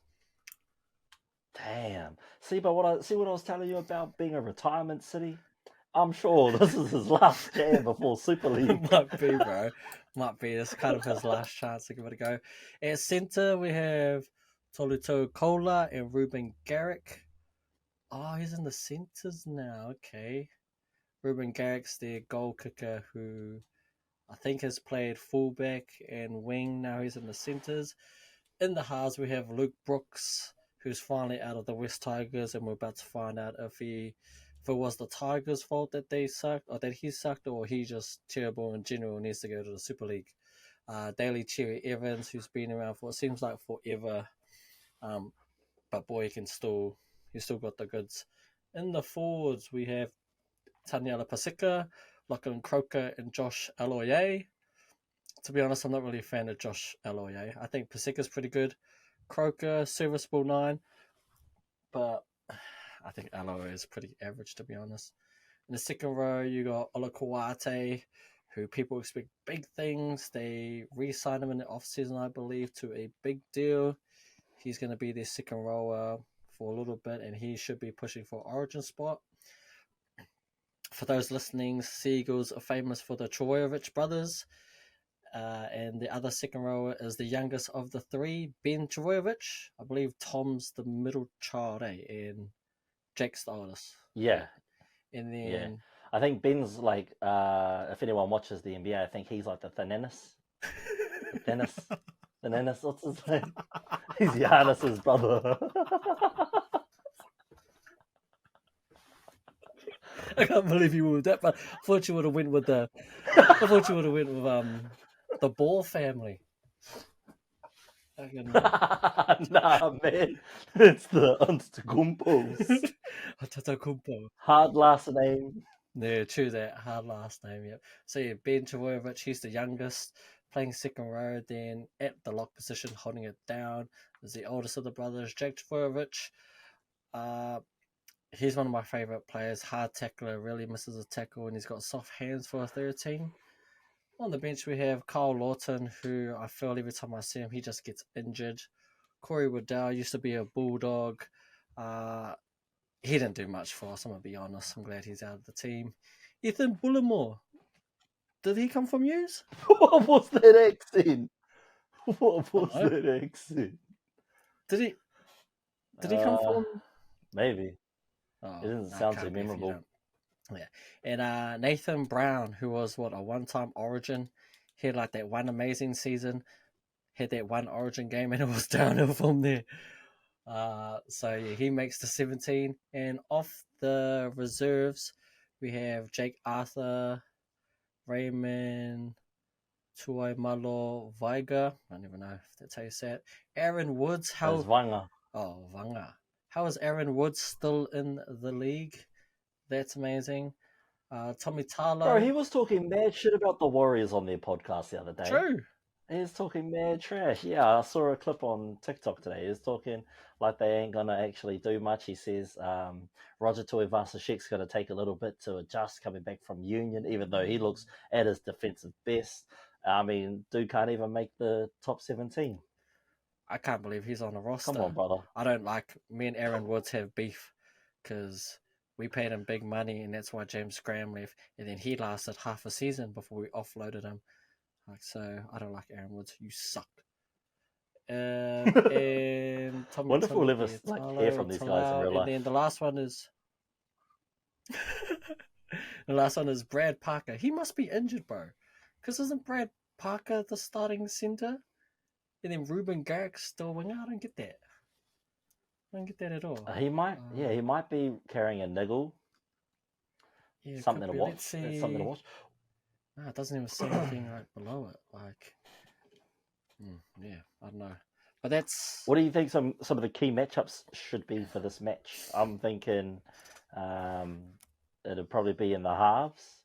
Damn. See, but what I was telling you about being a retirement city? I'm sure this is his last jam before Super League. Might be, bro. Might be. It's kind of his last chance to give it a go. At centre, we have Toluto Kola and Ruben Garrick. Oh, he's in the centres now. Okay. Ruben Garrick's their goal kicker who I think has played fullback and wing. Now he's in the centres. In the halves, we have Luke Brooks, who's finally out of the West Tigers, and we're about to find out if it was the Tigers' fault that they sucked, or that he sucked, or he just terrible in general, needs to go to the Super League. Daly Cherry Evans, who's been around for it seems like forever, but boy, he's still got the goods. In the forwards, we have Taniela Paseka, Lachlan Croker, and Josh Aloye. To be honest, I'm not really a fan of Josh Aloye. I think Paseka's pretty good. Croker, serviceable 9, but I think Aloye is pretty average, to be honest. In the second row, you got Ola Kawate, who people expect big things. They re-signed him in the offseason, I believe, to a big deal. He's going to be their second rower for a little bit, and he should be pushing for Origin spot. For those listening, Seagulls are famous for the Trbojevic brothers. And the other second rower is the youngest of the three, Ben Trbojevic. I believe Tom's the middle child, and Jake's the oldest. Yeah. And then I think Ben's like, if anyone watches the NBA, I think he's like the Thanenis. Thanenis, what's his name? He's Giannis's brother. I can't believe you went with that, but I thought you would have went with the Ball family. Nah, man. It's the Antetokounmpos. Antetokounmpo. Hard last name. Yeah, true that. Hard last name, yep. So yeah, Ben Trbojevic, he's the youngest, playing second row. Then at the lock position, holding it down, is the oldest of the brothers, Jake Trbojevic. He's one of my favourite players. Hard tackler, really misses a tackle, and he's got soft hands for a third team. On the bench, we have Kyle Lawton, who I feel every time I see him, he just gets injured. Corey Waddell used to be a Bulldog. He didn't do much for us, I'm going to be honest. I'm glad he's out of the team. Ethan Bullimore. Did he come from yous? What was that accent? What was that accent? Did he come from? Maybe. It doesn't sound too memorable. Yeah. And Nathan Brown, who was a one-time Origin, he had like that one amazing season, had that one Origin game, and it was downhill from there. So yeah, he makes the 17. And off the reserves, We have Jake Arthur, Raymond, Tuai Malo Vaiga. I don't even know if that's how you say it. Aaron Woods. There's Vanga. Oh, Vanga. How is Aaron Woods still in the league? That's amazing. Tommy Bro, Tarlo. he was talking mad shit about the Warriors on their podcast the other day. True. He was talking mad trash. Yeah, I saw a clip on TikTok today. He was talking like they ain't gonna actually do much. He says Roger Tuivasa-Sheck's gonna take a little bit to adjust coming back from Union, even though he looks at his defensive best. I mean, dude can't even make the top 17. I can't believe he's on the roster. Come on, brother. I don't like. Me and Aaron Woods have beef because we paid him big money, and that's why James Graham left. And then he lasted half a season before we offloaded him. Like, so I don't like Aaron Woods. You suck. And Tommy. Wonder if we'll ever hear from these guys in real life. And then the last one is Brad Parker. He must be injured, bro. Because isn't Brad Parker the starting center? And then Ruben Garrick's still a winger. I don't get that. I don't get that at all. He might, he might be carrying a niggle. Yeah, something to watch. That's something to watch. No, it doesn't even say anything like below it. Like, yeah, I don't know. But that's. What do you think some of the key matchups should be for this match? I'm thinking it'll probably be in the halves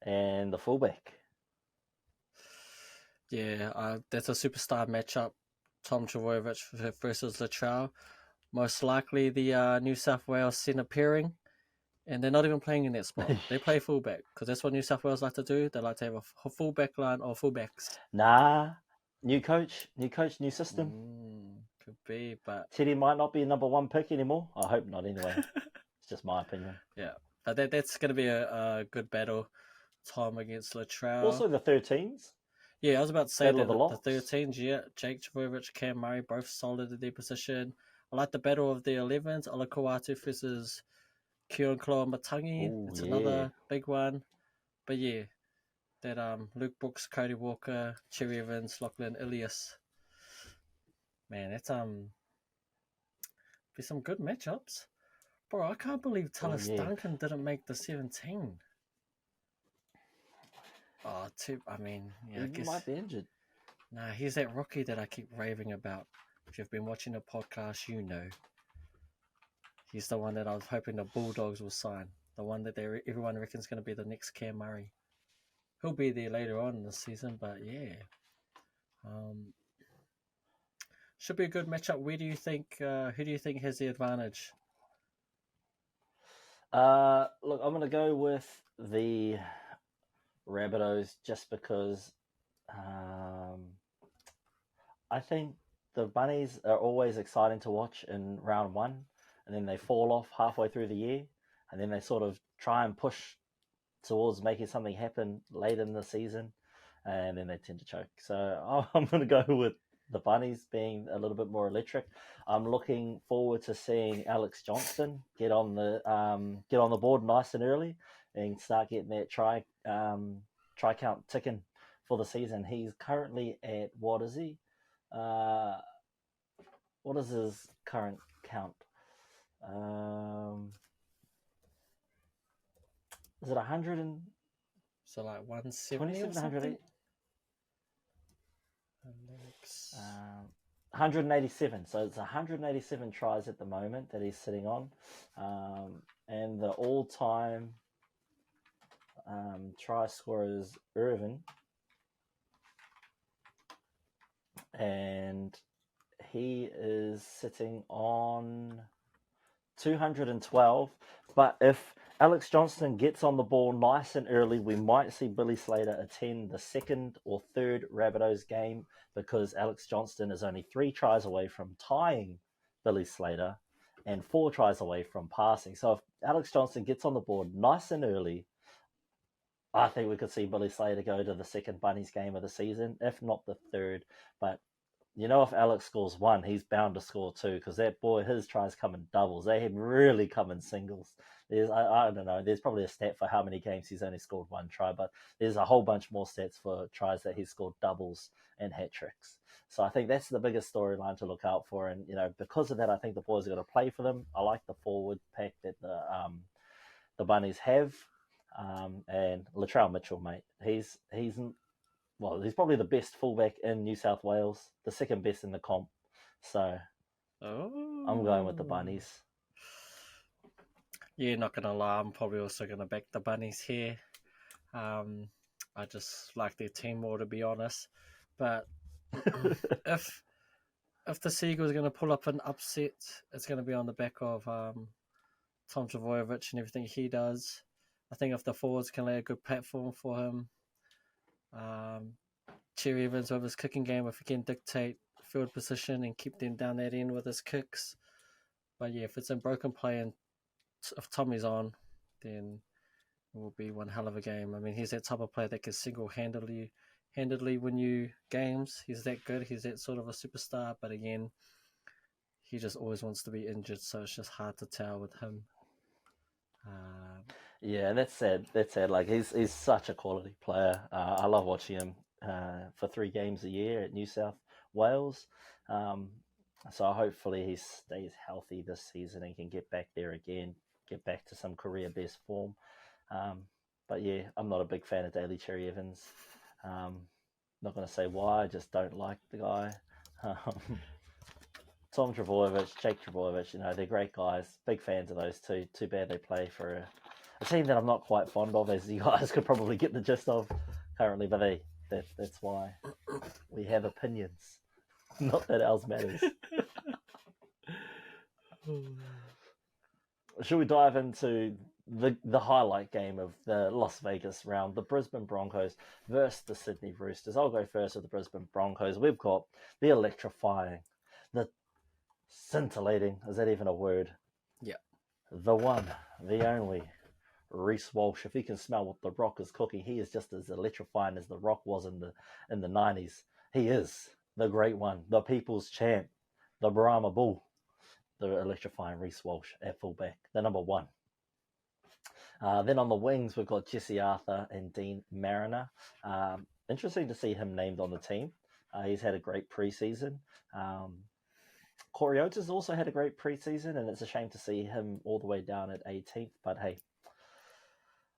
and the fullback. Yeah, that's a superstar matchup. Tom Trbojevic versus Latrell. Most likely the New South Wales centre pairing. And they're not even playing in that spot. They play fullback because that's what New South Wales like to do. They like to have a fullback line or fullbacks. Nah, new coach, new system. Could be, but Teddy might not be a number one pick anymore. I hope not anyway. It's just my opinion. Yeah, but that's going to be a good battle. Tom against Latrell. Also the 13s. Yeah, I was about to say that the 13s, yeah. Jake Trbojevic, Cam Murray, both solid at their position. I like the battle of the 11s. Olakuatu versus Kieran Matangi. It's another big one. But yeah, that Luke Brooks, Cody Walker, Cherry Evans, Lachlan Ilias. Man, that's be some good matchups. Bro, I can't believe Tallis Duncan didn't make the 17. Oh, I mean, yeah, I guess might be injured. Nah, he's that rookie that I keep raving about. If you've been watching the podcast, you know. He's the one that I was hoping the Bulldogs will sign. The one that everyone reckons is going to be the next Cam Murray. He'll be there later on in the season, but yeah. Should be a good matchup. Who do you think has the advantage? Look, I'm going to go with the Rabbitohs just because I think the Bunnies are always exciting to watch in round one, and then they fall off halfway through the year, and then they sort of try and push towards making something happen late in the season, and then they tend to choke. So I'm going to go with the Bunnies being a little bit more electric. I'm looking forward to seeing Alex Johnston get on the board nice and early and start getting that try count ticking for the season. He's currently at, what is he? What is his current count? Is it 100 and so like 170 or something? 187. So it's 187 tries at the moment that he's sitting on, and the all-time try scorer is Irvin, and he is sitting on 212. But if Alex Johnston gets on the ball nice and early, we might see Billy Slater attend the second or third Rabbitohs game, because Alex Johnston is only 3 tries away from tying Billy Slater and 4 tries away from passing. So if Alex Johnston gets on the board nice and early, I think we could see Billy Slater go to the second Bunnies game of the season, if not the third. But you know, if Alex scores 1, he's bound to score 2, because that boy, his tries come in doubles. They really come in singles. I don't know, there's probably a stat for how many games he's only scored 1 try, but there's a whole bunch more stats for tries that he's scored doubles and hat tricks. So I think that's the biggest storyline to look out for. And, you know, because of that, I think the boys are going to play for them. I like the forward pack that the Bunnies have. And Latrell Mitchell, mate, he's probably the best fullback in New South Wales, the second best in the comp. So I'm going with the Bunnies. Yeah, not gonna lie, I'm probably also gonna back the Bunnies here. I just like their team more, to be honest. But if the Seagulls are going to pull up an upset, it's going to be on the back of Tom Trbojevic and everything he does. I think if the forwards can lay a good platform for him, Cherry Evans with his kicking game, if he can dictate field position and keep them down that end with his kicks. But yeah, if it's in broken play and if Tommy's on, then it will be one hell of a game. I mean, he's that type of player that can single-handedly win you games. He's that good. He's that sort of a superstar. But again, he just always wants to be injured, so it's just hard to tell with him. Yeah, that's sad. That's sad. Like he's such a quality player. I love watching him for 3 games a year at New South Wales. So hopefully he stays healthy this season and can get back there again, get back to some career best form. But yeah, I'm not a big fan of Daly Cherry Evans. Not going to say why, I just don't like the guy. Tom Trbojevic, Jake Trbojevic, they're great guys. Big fans of those two. Too bad they play for a team that I'm not quite fond of, as you guys could probably get the gist of currently. But that's why we have opinions. Not that else matters. Should we dive into the highlight game of the Las Vegas round, the Brisbane Broncos versus the Sydney Roosters? I'll go first with the Brisbane Broncos. We've got the electrifying, the scintillating, is that even a word? Yeah. The one, the only, Reece Walsh. If he can smell what the Rock is cooking, he is just as electrifying as the Rock was in the 90s. He is the great one, the people's champ, the Brahma Bull, the electrifying Reece Walsh at fullback, the number 1. Then on the wings, we've got Jesse Arthur and Dean Mariner. Interesting to see him named on the team. He's had a great preseason. Corey Oates has also had a great preseason, and it's a shame to see him all the way down at 18th. But hey,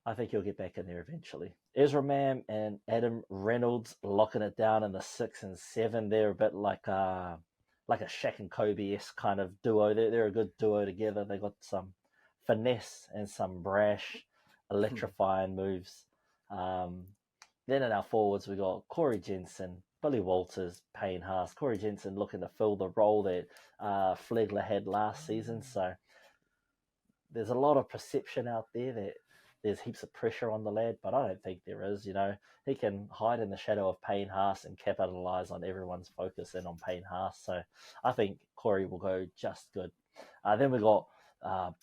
I think he'll get back in there eventually. Ezra Mam and Adam Reynolds locking it down in the 6 and 7. They're a bit like a Shaq and Kobe-esque kind of duo. They're a good duo together. They got some finesse and some brash, electrifying moves. Then in our forwards, we got Corey Jensen, Billy Walters, Payne Haas. Corey Jensen looking to fill the role that Flegler had last season. So there's a lot of perception out there that there's heaps of pressure on the lad, but I don't think there is. He can hide in the shadow of Payne Haas and capitalise on everyone's focus in on Payne Haas. So I think Corey will go just good. Then we got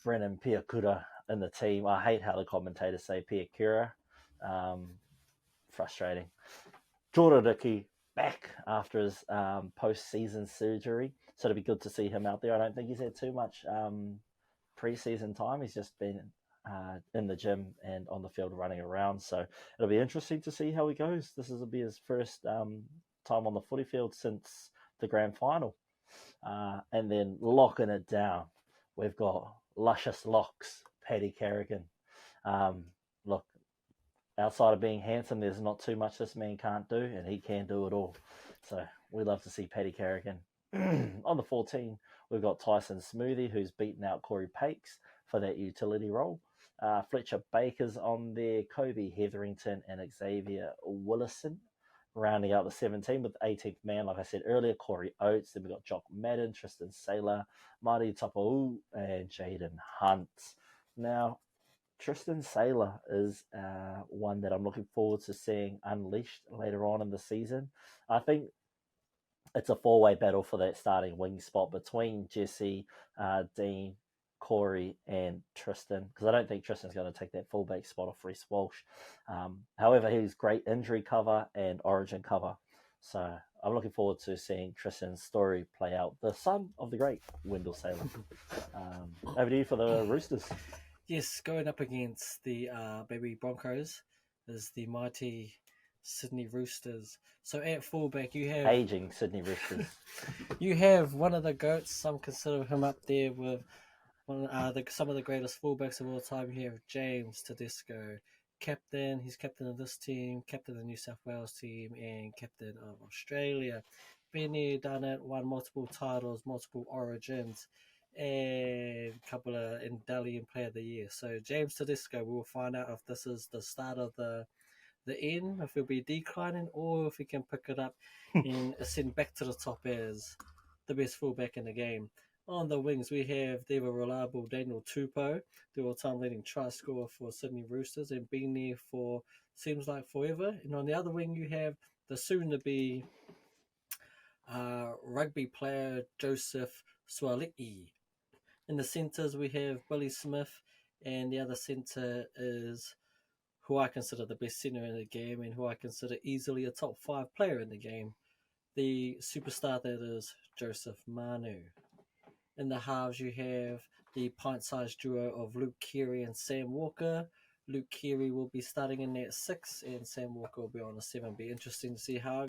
Brennan Piakura in the team. I hate how the commentators say Piakura. Frustrating. Jordan Dickey back after his post-season surgery. So it'll be good to see him out there. I don't think he's had too much pre-season time. He's just been in the gym and on the field running around. So it'll be interesting to see how he goes. This will be his first time on the footy field since the grand final. And then locking it down, we've got luscious locks, Paddy Carrigan. Look, outside of being handsome, there's not too much this man can't do, and he can do it all. So we love to see Paddy Carrigan. On the 14, we've got Tyson Smoothie, who's beaten out Corey Pakes for that utility role. Fletcher Baker's on there, Kobe Hetherington and Xavier Willison, rounding out the 17 with 18th man, like I said earlier, Corey Oates. Then we've got Jock Madden, Tristan Saylor, Marty Tapau, and Jaden Hunt. Now, Tristan Saylor is one that I'm looking forward to seeing unleashed later on in the season. I think it's a 4-way battle for that starting wing spot between Jesse, Dean, Corey, and Tristan, because I don't think Tristan's going to take that fullback spot off Reece Walsh. However, he's great injury cover and origin cover. So I'm looking forward to seeing Tristan's story play out. The son of the great Wendell Saylor. Over to you for the Roosters. Yes, going up against the baby Broncos is the mighty Sydney Roosters. So at fullback, you have aging Sydney Roosters. You have one of the goats. Some consider him up there with some of the greatest fullbacks of all time. You have James Tedesco, captain. He's captain of this team, captain of the New South Wales team, and captain of Australia. Been there, done it, won multiple titles, multiple origins, and a couple of Italian Player of the Year. So James Tedesco, we'll find out if this is the start of the end, if he'll be declining, or if he can pick it up and ascend back to the top as the best fullback in the game. On the wings, we have the ever reliable Daniel Tupou, the all-time leading try scorer for Sydney Roosters, and been there for seems like forever. And on the other wing, you have the soon-to-be rugby player Joseph Suaalii. In the centres, we have Billy Smith, and the other centre is who I consider the best centre in the game and who I consider easily a top 5 player in the game, the superstar that is Joseph Manu. In the halves, you have the pint-sized duo of Luke Keary and Sam Walker. Luke Keary will be starting in at 6 and Sam Walker will be on a 7. It'll be interesting to see how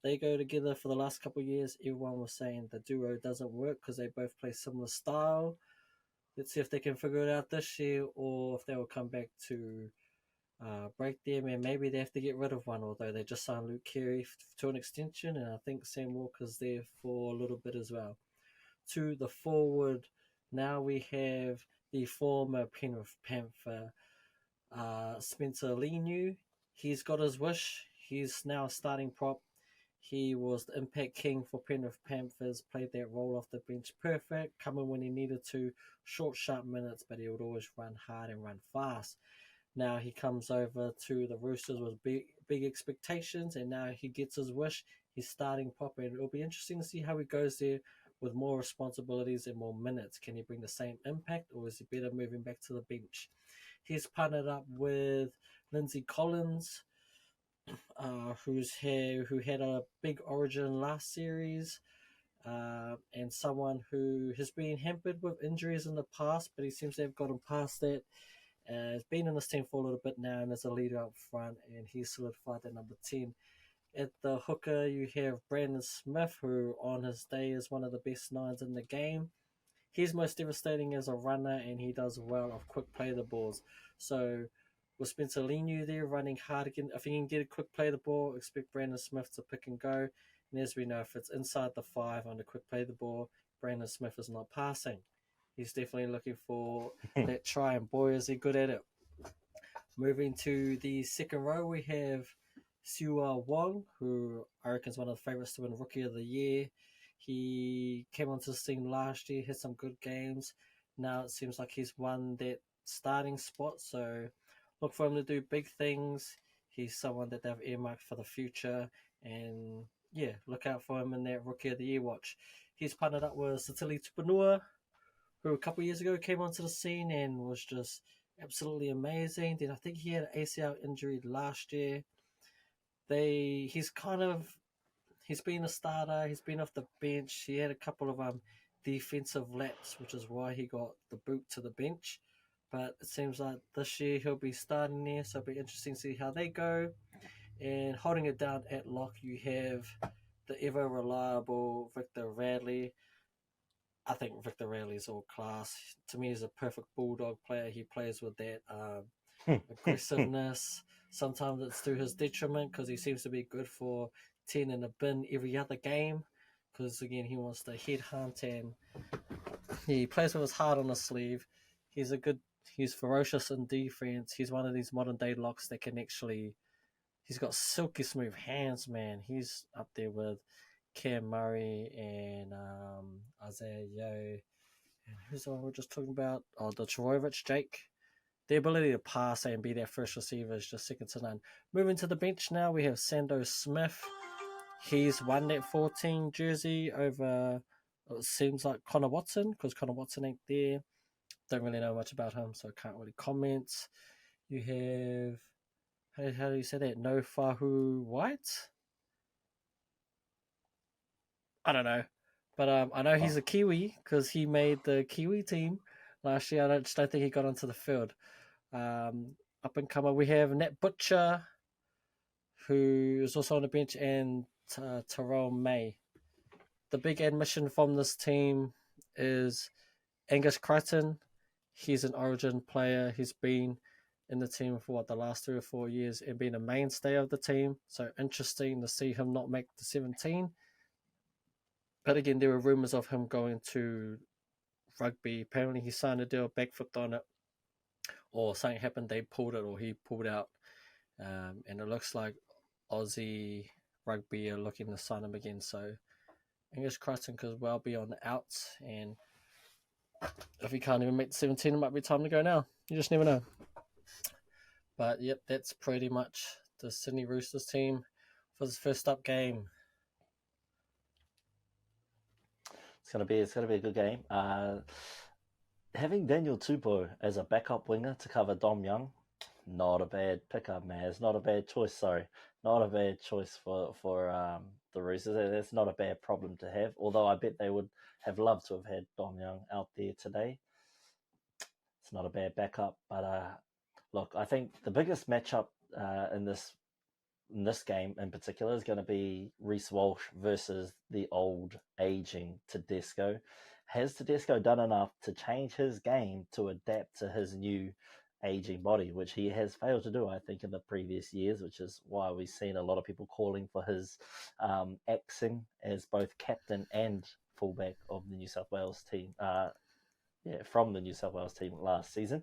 they go together. For the last couple of years, everyone was saying the duo doesn't work because they both play similar style. Let's see if they can figure it out this year or if they will come back to break them, and maybe they have to get rid of one, although they just signed Luke Keary to an extension, and I think Sam Walker's there for a little bit as well. To the forward, now we have the former Penrith Panther Spencer Leniu. He's got his wish. He's now a starting prop. He was the impact king for Penrith Panthers, played that role off the bench perfect, coming when he needed to, short, sharp minutes, but he would always run hard and run fast. Now he comes over to the Roosters with big expectations, and now he gets his wish. He's starting prop, and it'll be interesting to see how he goes there with more responsibilities and more minutes. Can he bring the same impact, or is he better moving back to the bench? He's partnered up with Lindsay Collins, who had a big origin last series, and someone who has been hampered with injuries in the past, but he seems to have gotten past that. Has been in this team for a little bit now and is a leader up front, and he's solidified at number 10. At the hooker, you have Brandon Smith, who on his day is one of the best 9s in the game. He's most devastating as a runner, and he does well off quick play the balls. So with Spencer Leniu there running hard again, if he can get a quick play the ball, expect Brandon Smith to pick and go. And as we know, if it's inside the 5 on the quick play the ball, Brandon Smith is not passing. He's definitely looking for that try, and boy, is he good at it. Moving to the second row, we have Siua Wong, who I reckon is one of the favourites to win Rookie of the Year. He came onto the scene last year, had some good games. Now it seems like he's won that starting spot, so look for him to do big things. He's someone that they've earmarked for the future, and yeah, look out for him in that Rookie of the Year watch. He's partnered up with Satili Tupanua, who a couple of years ago came onto the scene and was just absolutely amazing. Then I think he had an ACL injury last year. He's been a starter. He's been off the bench. He had a couple of defensive laps, which is why he got the boot to the bench. But it seems like this year he'll be starting there, so it'll be interesting to see how they go. And holding it down at lock, you have the ever reliable Victor Radley. I think Victor Radley is all class. To me, he's a perfect bulldog player. He plays with that aggressiveness. Sometimes it's to his detriment because he seems to be good for 10 in a bin every other game. Because again, he wants to headhunt, and he plays with his heart on his sleeve. He's ferocious in defense. He's one of these modern day locks that can actually. He's got silky smooth hands, man. He's up there with Cam Murray and Isaiah Yeo. And who's the one we we're just talking about? Oh, the Trbojevic, Jake. The ability to pass and be their first receiver is just second to none. Moving to the bench now, we have Sando Smith. He's won that 14 jersey over, it seems like Connor Watson, because Connor Watson ain't there. Don't really know much about him, so I can't really comment. You have, how do you say that? No Fahu White? I don't know. But I know he's a Kiwi because he made the Kiwi team last year. I just don't think he got onto the field. Up and comer, we have Nat Butcher, who is also on the bench, and Terrell May. The big admission from this team is Angus Crichton. He's an origin player. He's been in the team for the last 3 or 4 years and been a mainstay of the team. So interesting to see him not make the 17. But again, there were rumours of him going to rugby. Apparently, he signed a deal, backflipped on it, or something happened. They pulled it, or he pulled out, and it looks like Aussie rugby are looking to sign him again. So English Crichton could well be on the outs, and if he can't even make the 17, it might be time to go now. You just never know. But yep, that's pretty much the Sydney Roosters team for this first up game. It's gonna be a good game. Having Daniel Tupou as a backup winger to cover Dom Young, not a bad pickup, man. It's not a bad choice. Sorry, not a bad choice for the Roosters. That's not a bad problem to have. Although I bet they would have loved to have had Dom Young out there today. It's not a bad backup, but look, I think the biggest matchup in this game in particular is going to be Reece Walsh versus the old aging Tedesco. Has Tedesco done enough to change his game to adapt to his new aging body, which he has failed to do, I think, in the previous years, which is why we've seen a lot of people calling for his axing as both captain and fullback of the New South Wales team. From the New South Wales team last season.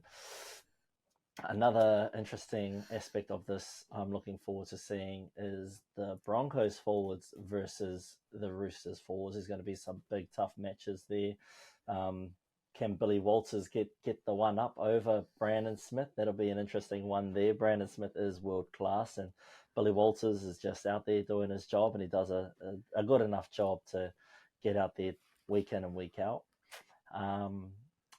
Another interesting aspect of this I'm looking forward to seeing is the Broncos forwards versus the Roosters forwards. There's going to be some big tough matches there. Can Billy Walters get the one up over Brandon Smith? That'll be an interesting one there. Brandon Smith is world class, and Billy Walters is just out there doing his job, and he does a good enough job to get out there week in and week out.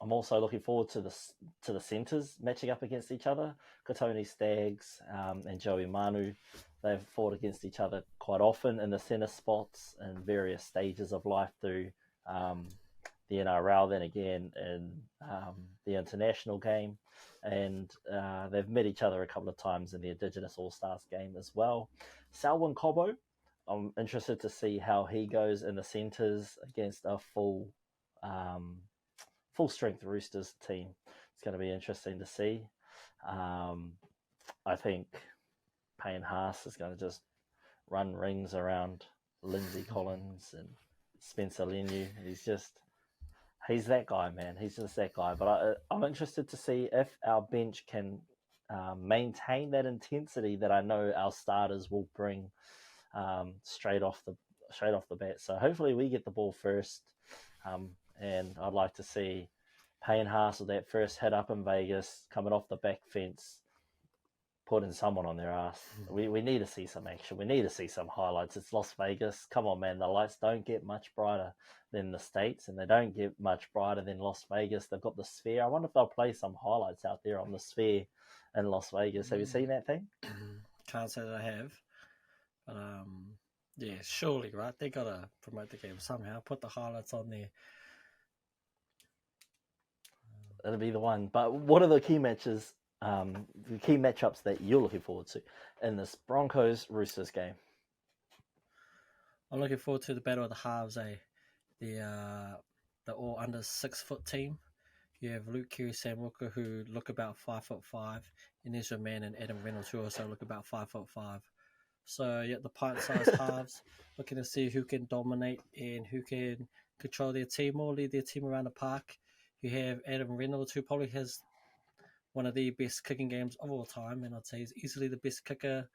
I'm also looking forward to the centres matching up against each other. Kotoni Staggs and Joey Manu, they've fought against each other quite often in the centre spots in various stages of life through the NRL, then again in the international game. And they've met each other a couple of times in the Indigenous All-Stars game as well. Selwyn Cobbo, I'm interested to see how he goes in the centres against a full-strength Roosters team. It's going to be interesting to see. I think Payne Haas is going to just run rings around Lindsay Collins and Spencer Leniu. He's that guy, man. He's just that guy. But I'm interested to see if our bench can maintain that intensity that I know our starters will bring straight off the bat. So hopefully we get the ball first. And I'd like to see Payne Haas with that first hit up in Vegas, coming off the back fence, putting someone on their ass. We need to see some action. We need to see some highlights. It's Las Vegas. Come on, man. The lights don't get much brighter than the States, and they don't get much brighter than Las Vegas. They've got the Sphere. I wonder if they'll play some highlights out there on the Sphere in Las Vegas. Have you seen that thing? Can't say that I have. But, yeah, surely, right? They got to promote the game somehow. Put the highlights on there. That'll be the one. But what are the key matches, the key matchups that you're looking forward to in this Broncos-Roosters game? I'm looking forward to the battle of the halves, the all under 6 foot team. You have Luke Keary, Sam Walker, who look about 5'5", and Ezra Mann and Adam Reynolds, who also look about 5'5". So yeah, the pint-sized halves, looking to see who can dominate and who can control their team or lead their team around the park. You have Adam Reynolds, who probably has one of the best kicking games of all time, and I'd say he's easily the best kicker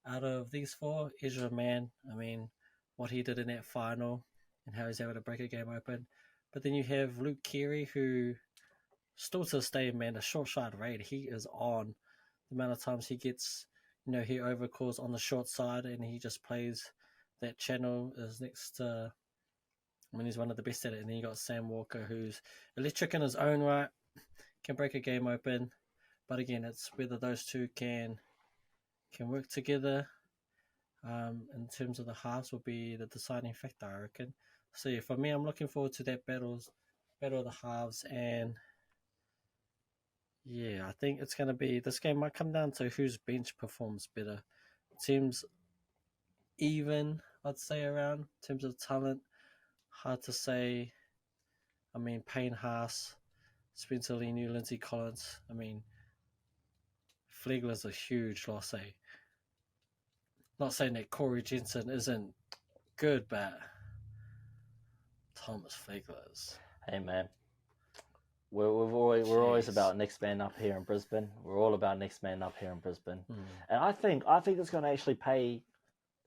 out of these four. Ezra Mann, I mean, what he did in that final and how he's able to break a game open. But then you have Luke Keary, who still to this day, man, a short side rate, he is on. The amount of times he gets, he overcalls on the short side and he just plays that channel is next to... he's one of the best at it. And then you got Sam Walker, who's electric in his own right, can break a game open. But again, it's whether those two can work together. In terms of the halves, will be the deciding factor, I reckon. So yeah, for me, I'm looking forward to that battle of the halves. And yeah, I think it's going to be, this game might come down to whose bench performs better. It seems even, I'd say, around in terms of talent. Hard to say. Payne Haas, Spencer Leniu, Lindsay Collins. Flegler's a huge loss, eh? Not saying that Corey Jensen isn't good, but Thomas Flegler's. Hey man, we're always about next man up here in Brisbane. We're all about next man up here in Brisbane, and I think it's going to actually pay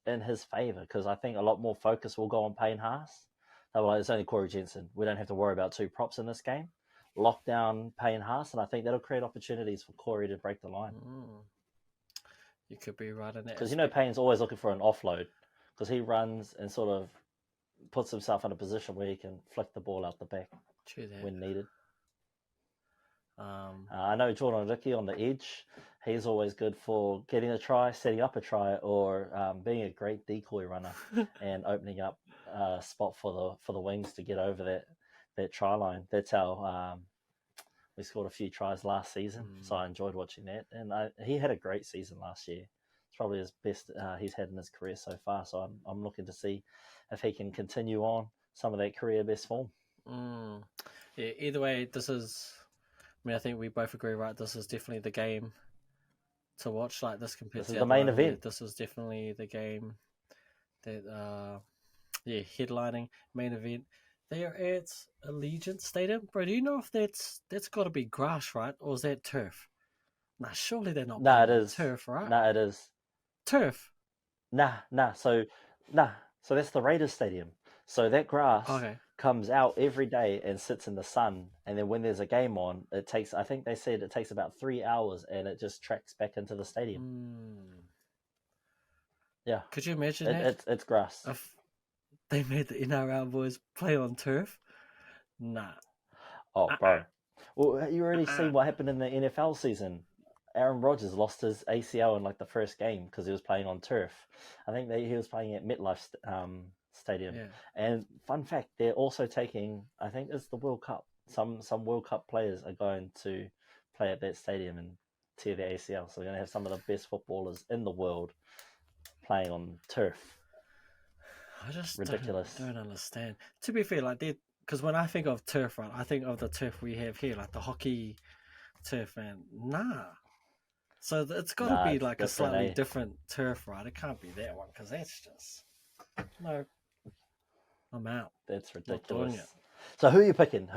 in his favour because I think a lot more focus will go on Payne Haas. Well, it's only Corey Jensen. We don't have to worry about two props in this game. Lock down Payne Haas, and I think that'll create opportunities for Corey to break the line. You could be right in that. Because Payne's always looking for an offload because he runs and sort of puts himself in a position where he can flick the ball out the back when needed. I know Jordan Ricky on the edge. He's always good for getting a try, setting up a try, or being a great decoy runner and opening up a spot for the wings to get over that try line. That's how we scored a few tries last season, so I enjoyed watching that. And he had a great season last year. It's probably his best he's had in his career so far. So I'm looking to see if he can continue on some of that career best form. Yeah, either way, this is. I mean, I think we both agree, right? This is definitely the game to watch. Like this compared this to is the main event. This is definitely the game that, headlining main event. They're at Allegiant Stadium, bro. Do you know if that's got to be grass, right, or is that turf? Nah, surely they're not. Nah, it is turf, right? Nah, it is turf. Nah. So that's the Raiders Stadium. So that grass comes out every day and sits in the sun, and then when there's a game on, it takes. I think they said it takes about 3 hours, and it just tracks back into the stadium. Yeah. Could you imagine that? It's grass. If they made the NRL boys play on turf? Nah. Oh, bro. Well, you already see what happened in the NFL season. Aaron Rodgers lost his ACL in like the first game because he was playing on turf. I think he was playing at MetLife Stadium. Yeah. And fun fact, they're also taking, I think it's the World Cup. Some World Cup players are going to play at that stadium and tear their ACL. So we're going to have some of the best footballers in the world playing on turf. I just ridiculous. Don't understand. To be fair, like because when I think of turf, right, I think of the turf we have here, like the hockey turf, and nah. So it's got to be like a slightly different turf, right? It can't be that one because that's just no. I'm out. That's ridiculous. So who are you picking?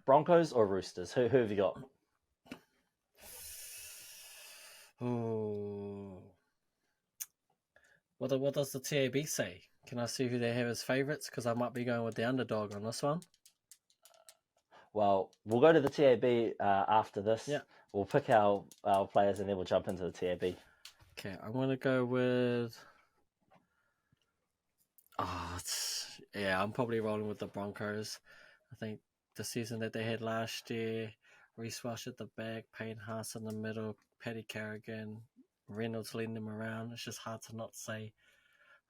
Broncos or Roosters? Who have you got? Oh. What does the TAB say? Can I see who they have as favourites? Because I might be going with the underdog on this one. Well, we'll go to the TAB after this. Yeah. We'll pick our players and then we'll jump into the TAB. Okay, I'm going to go with... I'm probably rolling with the Broncos. I think the season that they had last year, Reece Walsh at the back, Payne Haas in the middle, Paddy Carrigan, Reynolds leading them around. It's just hard to not say.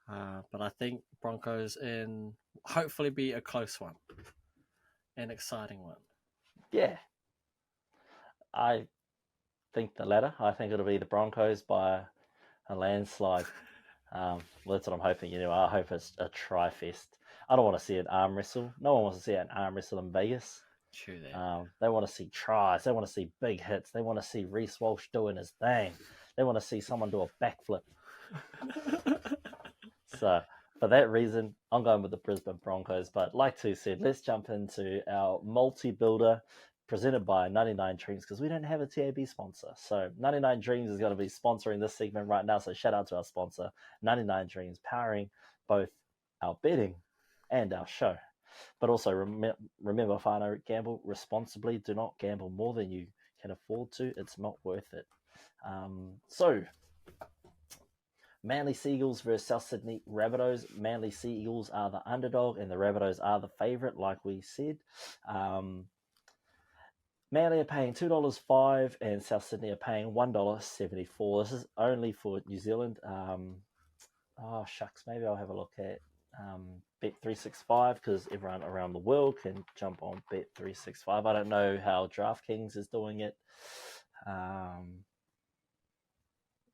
But I think Broncos hopefully be a close one. An exciting one. Yeah. I think the latter. I think it'll be the Broncos by a landslide. That's what I'm hoping. I hope it's a tri-fest. I don't want to see an arm wrestle. No one wants to see an arm wrestle in Vegas. True that. They want to see tries. They want to see big hits. They want to see Reece Walsh doing his thing. They want to see someone do a backflip. So, for that reason, I'm going with the Brisbane Broncos. But like Tu said, let's jump into our multi-builder presented by 99 Dreams because we don't have a TAB sponsor. So 99 Dreams is going to be sponsoring this segment right now. So shout out to our sponsor, 99 Dreams, powering both our betting and our show. But also remember, whānau, gamble responsibly. Do not gamble more than you can afford to. It's not worth it. So Manly Seagulls versus South Sydney Rabbitohs. Manly Seagulls are the underdog and the Rabbitohs are the favourite, like we said. Manly are paying $2.05 and South Sydney are paying $1.74. This is only for New Zealand. Maybe I'll have a look at Bet365 because everyone around the world can jump on Bet365. I don't know how DraftKings is doing it.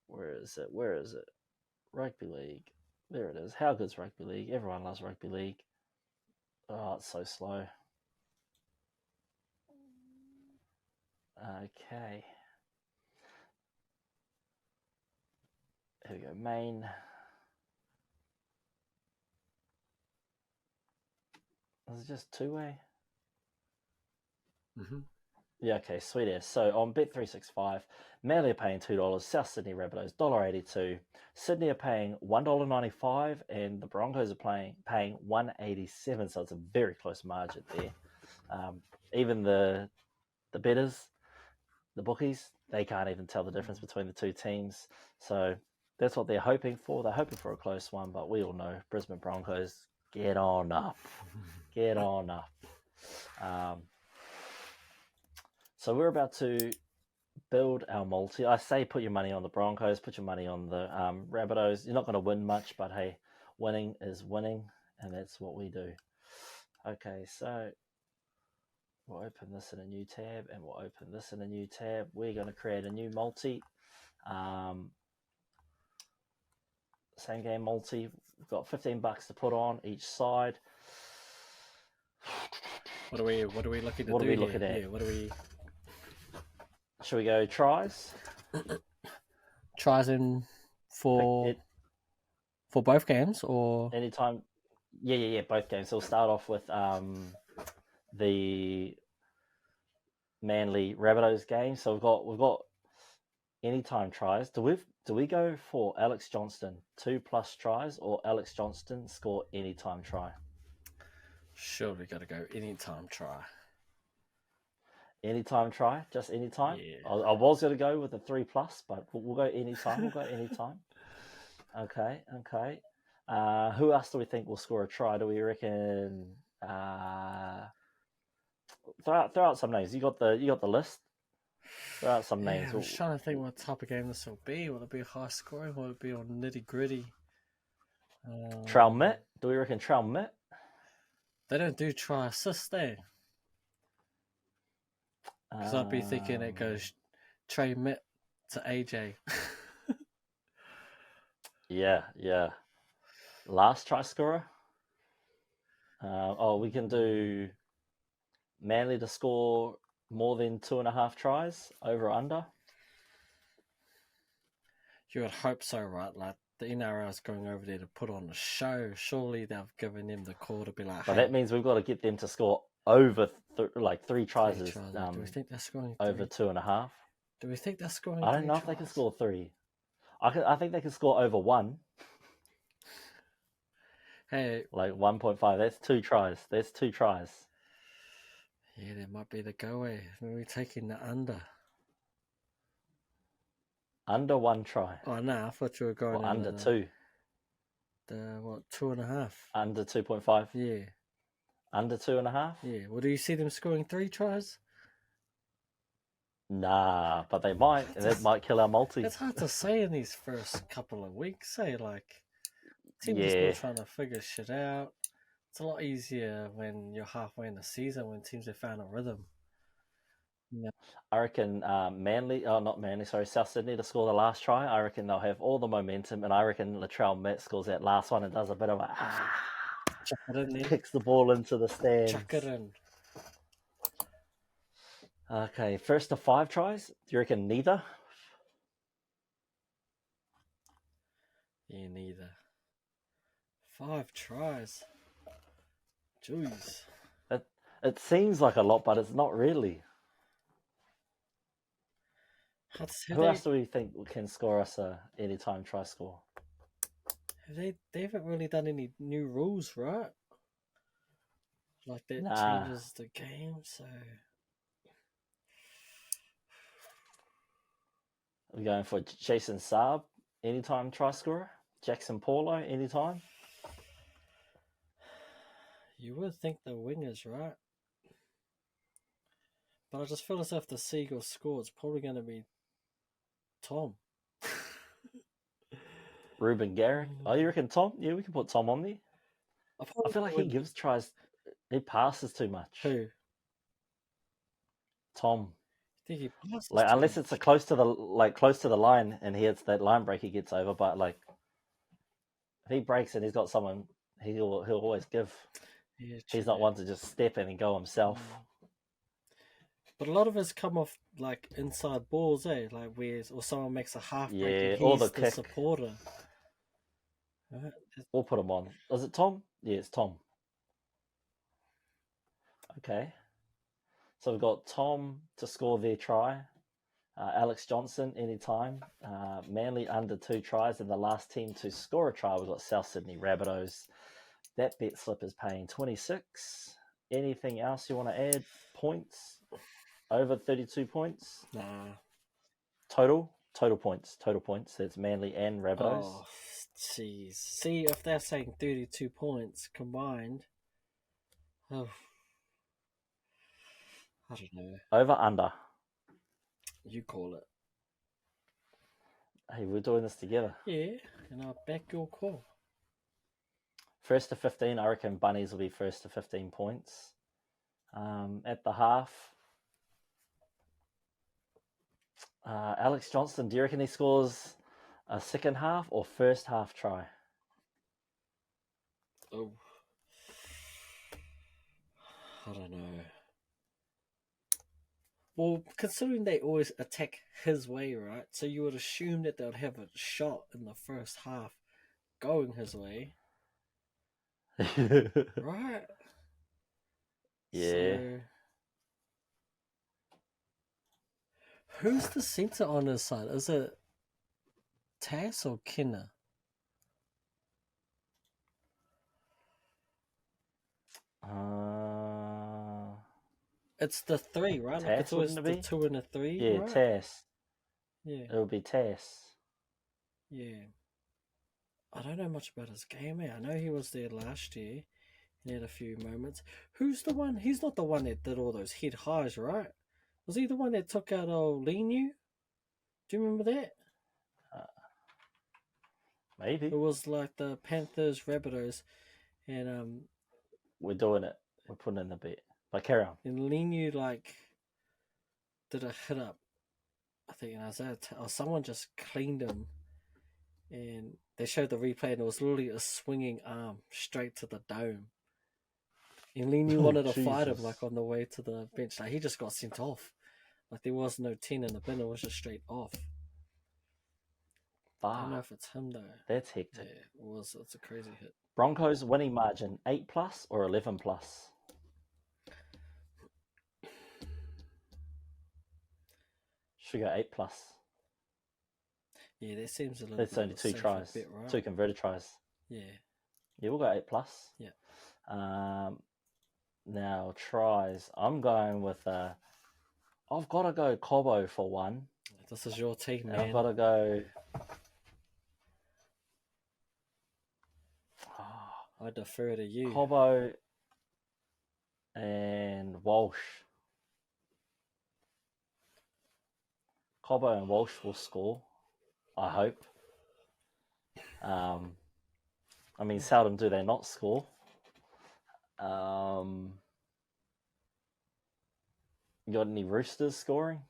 Where is it? Rugby League. There it is. How good's Rugby League? Everyone loves Rugby League. Oh, it's so slow. Okay. Here we go, main. Is it just two-way? Mm-hmm. Yeah, okay, sweet as. So on Bet365, Manly are paying $2, South Sydney Rabbitohs $1.82, Sydney are paying $1.95, and the Broncos are paying $1.87. So it's a very close margin there. Even the bettors, the bookies, they can't even tell the difference between the two teams. So that's what they're hoping for. They're hoping for a close one, but we all know Brisbane Broncos, get on up. Get on up. So we're about to build our multi. I say put your money on the Broncos, put your money on the Rabbitohs. You're not going to win much, but hey, winning is winning, and that's what we do. Okay, so we'll open this in a new tab, and we'll open this in a new tab. We're going to create a new multi. Same game multi. We've got $15 to put on each side. What are we looking to do? What are we looking at? Yeah, what are we? Should we go tries? Tries in for both games or anytime? Yeah, both games. So we'll start off with the Manly Rabbitohs game. So we've got anytime tries. Do we go for Alex Johnston 2+ tries, or Alex Johnston score anytime try? Sure, we got to go anytime try. Anytime try, just anytime. Yeah. I was going to go with a 3+, but we'll go anytime. We'll go anytime. Okay. Who else do we think will score a try? Do we reckon? Throw out some names. You got the list. Throw out some names. I was trying to think what type of game this will be. Will it be high scoring? Will it be on nitty gritty? Trell Mitt. Do we reckon Trell Mitt? They don't do try assist there. Because I'd be thinking it goes Trey Mitt to AJ. Yeah. Last try scorer. We can do Manly to score more than 2.5 tries, over or under. You would hope so, right? Like the NRL is going over there to put on a show. Surely they've given them the call to be like, but that means we've got to get them to score over 3 tries. Do we think they're scoring over 2.5? Do we think they're scoring? I don't know if they can score 3. I think they can score over 1. Hey, like 1.5. That's 2 tries. Yeah, that might be the go away. Maybe taking the under. Under 1 try. Oh no, I thought you were going under 2. The 2.5. Under 2.5. Yeah. Under 2.5. Yeah. Well, do you see them scoring 3 tries? Nah, but they might. That might kill our multi. It's hard to say in these first couple of weeks. Teams are still trying to figure shit out. It's a lot easier when you're halfway in the season when teams have found a rhythm. Yeah. I reckon South Sydney to score the last try. I reckon they'll have all the momentum, and I reckon Latrell Mitt scores that last one and does a bit of Chuck it in there. Kicks the ball into the stands. Chuck it in. Okay, first to 5 tries. Do you reckon neither? Yeah, neither. 5 tries. Jeez. It seems like a lot, but it's not really. Who else do we think can score us a anytime try score? They haven't really done any new rules, right? Like that changes the game, so... We're going for Jason Saab, anytime try scorer. Jackson Paulo, anytime. You would think the wingers, right? But I just feel as if the Seagulls score, it's probably going to be Tom. Ruben Garrick. Oh, you reckon Tom? Yeah, we can put Tom on there. I feel like he gives tries. He passes too much. Who? Tom. Think he passes unless it's close to the line and he hits that line break, he gets over. But if he breaks and he's got someone, he'll always give. Yeah, he's not one to just step in and go himself. But a lot of us come off like inside balls, eh? Like where or someone makes a half break Yeah, and or he's the the kick. supporter. Right? We'll put him on. Is it Tom? Yeah, it's Tom. Okay. So we've got Tom to score their try. Alex Johnson anytime. Manly under 2 tries, and the last team to score a try, we've got South Sydney Rabbitohs. That bet slip is paying 26. Anything else you want to add? Points? Over 32 points? Nah. Total points. That's Manly and Rabbitohs. Oh, jeez. See, if they're saying 32 points combined, oh, I don't know. Over, under. You call it. Hey, we're doing this together. Yeah, and I'll back your call. First to 15, I reckon Bunnies will be first to 15 points. At the half, Alex Johnson, do you reckon he scores a second half or first half try? Oh, I don't know. Well, considering they always attack his way, right? So you would assume that they'd have a shot in the first half going his way, right? Yeah. So, who's the centre on his side? Is it Tass or Kenner? It's the 3, right? Like Tass, it's always wouldn't the it be? 2 and the 3, Yeah, right? Tass. Yeah, It would be Tass. yeah. I don't know much about his game, eh? I know he was there last year. He had a few moments. Who's the one? He's not the one that did all those head highs, right? Was he the one that took out old Linu? Do you remember that? Maybe. It was like the Panthers, Rabbitohs, and We're doing it. We're putting in the bet. But carry on. and Linu like did a hit up. I think and Isaiah or someone just cleaned him, and they showed the replay, and it was literally a swinging arm straight to the dome. And Linu wanted to fight him like on the way to the bench. Like he just got sent off. Like there was no 10 in the bin, it was just straight off. I don't know if it's him though. That's hectic. Yeah, it was. It's a crazy hit. Broncos winning margin 8+ or 11+? Should we go 8+? Yeah, that seems a little. That's bit only of a 2 safer tries, bet, right? 2 converted tries. Yeah. Yeah, we'll go 8+. Yeah. Now tries. I'm going with. I've got to go Cobbo for one. This is your team, man. I've got to go. I defer to you. Cobbo and Walsh. Cobbo and Walsh will score, I hope. I mean, seldom do they not score. You got any Roosters scoring?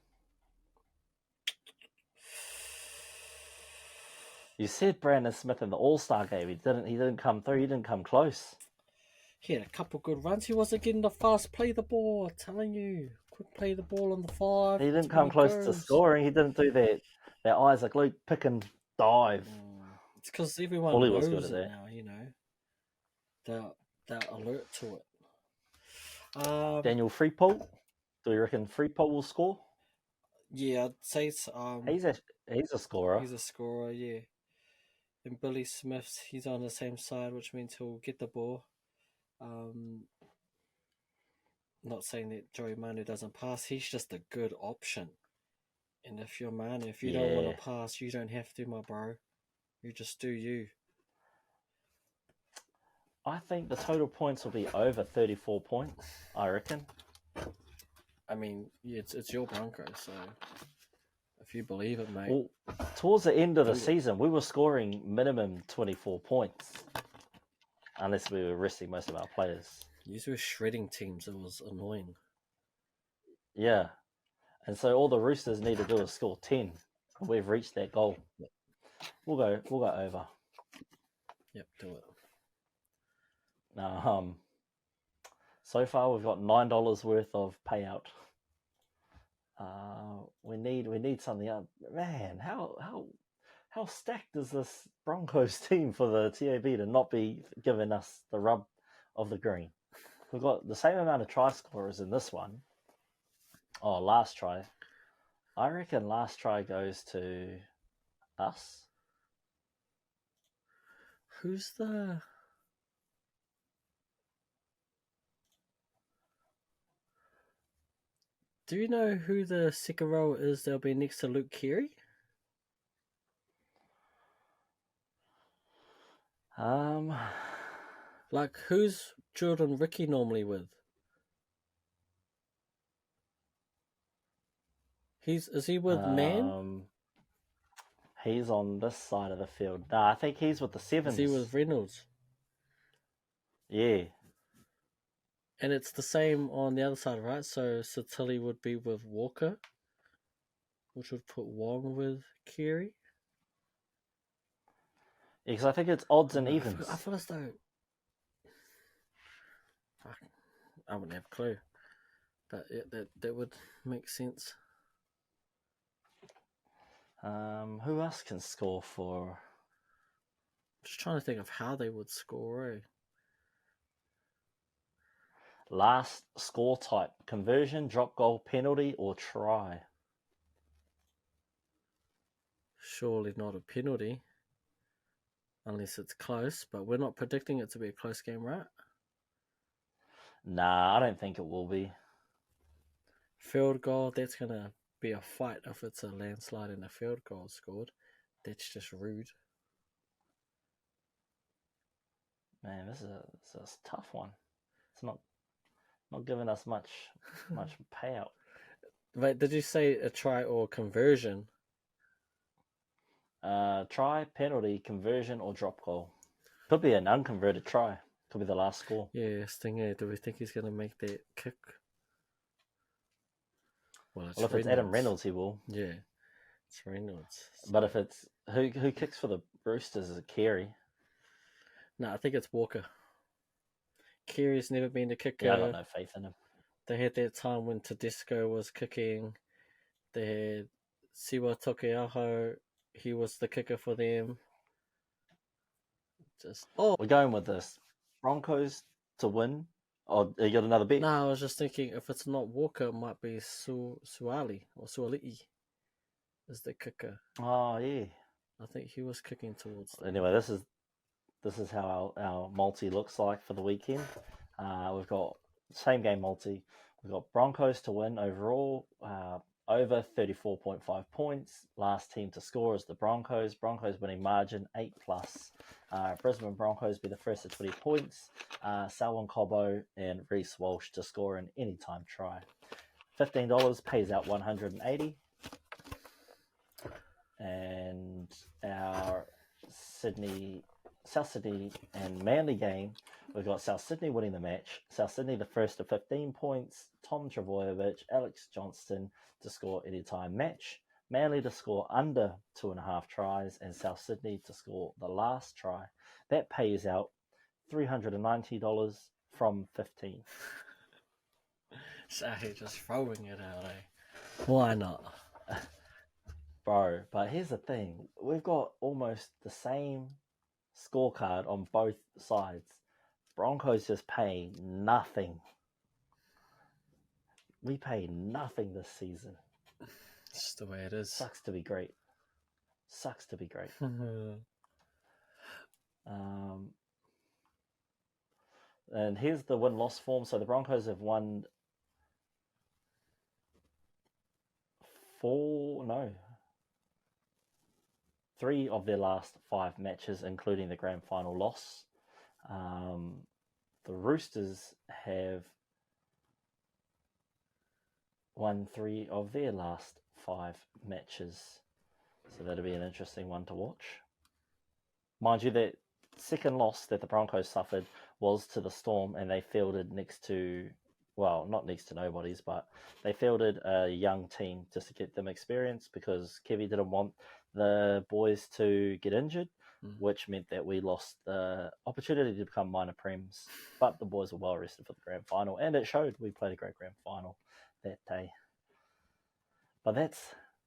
You said Brandon Smith in the All-Star game. He didn't come through. He didn't come close. He had a couple good runs. He wasn't getting the fast play the ball. I'm telling you, quick play the ball on the 5. He didn't come close to scoring. He didn't do that. Their Isaac Luke pick and dive. It's because everyone Bully knows was good at it that. now. You know, they're alert to it. Daniel Freepool. Do you reckon Freepool will score? Yeah, I'd say it's, He's a scorer. He's a scorer, yeah. And Billy Smith's, he's on the same side, which means he'll get the ball. Not saying that Joey Manu doesn't pass, he's just a good option. And if you're Manu, if you don't want to pass, you don't have to, my bro. You just do you. I think the total points will be over 34 points, I reckon. I mean, yeah, it's your Broncos, so if you believe it, mate. Well, towards the end of the season, we were scoring minimum 24 points. Unless we were resting most of our players. These were shredding teams. It was annoying. Yeah. And so all the Roosters need to do is score 10. We've reached that goal. We'll go over. Yep, do it. So far we've got $9 worth of payout. We need something up. Man, how stacked is this Broncos team for the TAB to not be giving us the rub of the green? We've got the same amount of try scorers in this one. Oh, last try. I reckon last try goes to us. Who's the... Do you know who the second row is that'll be next to Luke Keary? Like, who's Jordan Ricky normally with? Is he with Man? He's on this side of the field. No, I think he's with the Sevens. Is he with Reynolds? Yeah. And it's the same on the other side, right? So Satili would be with Walker, which would put Wong with Keary. Yeah, because I think it's odds and evens. I feel as though... I wouldn't have a clue. But that would make sense. Who else can score for... Just trying to think of how they would score, eh? Last score type: conversion, drop goal, penalty, or try. Surely not a penalty. Unless it's close, but we're not predicting it to be a close game, right? Nah, I don't think it will be. Field goal, that's going to be a fight if it's a landslide and a field goal scored. That's just rude. Man, this is a tough one. It's not giving us much payout. Wait, did you say a try or conversion? Try, penalty, conversion, or drop goal. Could be an unconverted try. Could be the last score. Yeah, Stinger, do we think he's going to make that kick? Well, if it's Adam Reynolds, he will. Yeah, it's Reynolds. But if it's... Who kicks for the Roosters? Is it Carey? No, I think it's Walker. Keary's never been a kicker. Yeah, I got no faith in him. They had that time when Tedesco was kicking. They had Siwa Tokeaho. He was the kicker for them. We're going with this. Broncos to win. Oh, you got another bet? No, I was just thinking if it's not Walker, it might be Suali or Suali'i is the kicker. Oh, yeah. I think he was kicking towards them. Anyway, this is how our multi looks like for the weekend. We've got same game multi. We've got Broncos to win overall, over 34.5 points. Last team to score is the Broncos. Broncos winning margin 8+. Brisbane Broncos be the first to 20 points. Selwyn Cobbo and Reece Walsh to score an anytime try. $15 pays out 180. And our South Sydney and Manly game, we've got South Sydney winning the match. South Sydney the first to 15 points. Tom Travojevic, Alex Johnston to score anytime match. Manly to score under 2.5 tries, and South Sydney to score the last try. That pays out $390 from 15. So just throwing it out, eh? Why not? Bro, but here's the thing. We've got almost the same scorecard on both sides. Broncos just pay nothing. We pay nothing this season. It's just the way it is. Sucks to be great. And here's the win-loss form. So the Broncos have won 3 of their last 5 matches, including the grand final loss. The Roosters have won 3 of their last 5 matches. So that'll be an interesting one to watch. Mind you, that second loss that the Broncos suffered was to the Storm, and they fielded next to, well, not next to nobody's, but they fielded a young team just to get them experience because Kevy didn't want the boys to get injured, which meant that we lost the opportunity to become minor prems. But the boys were well rested for the grand final, and it showed. We played a great grand final that day. But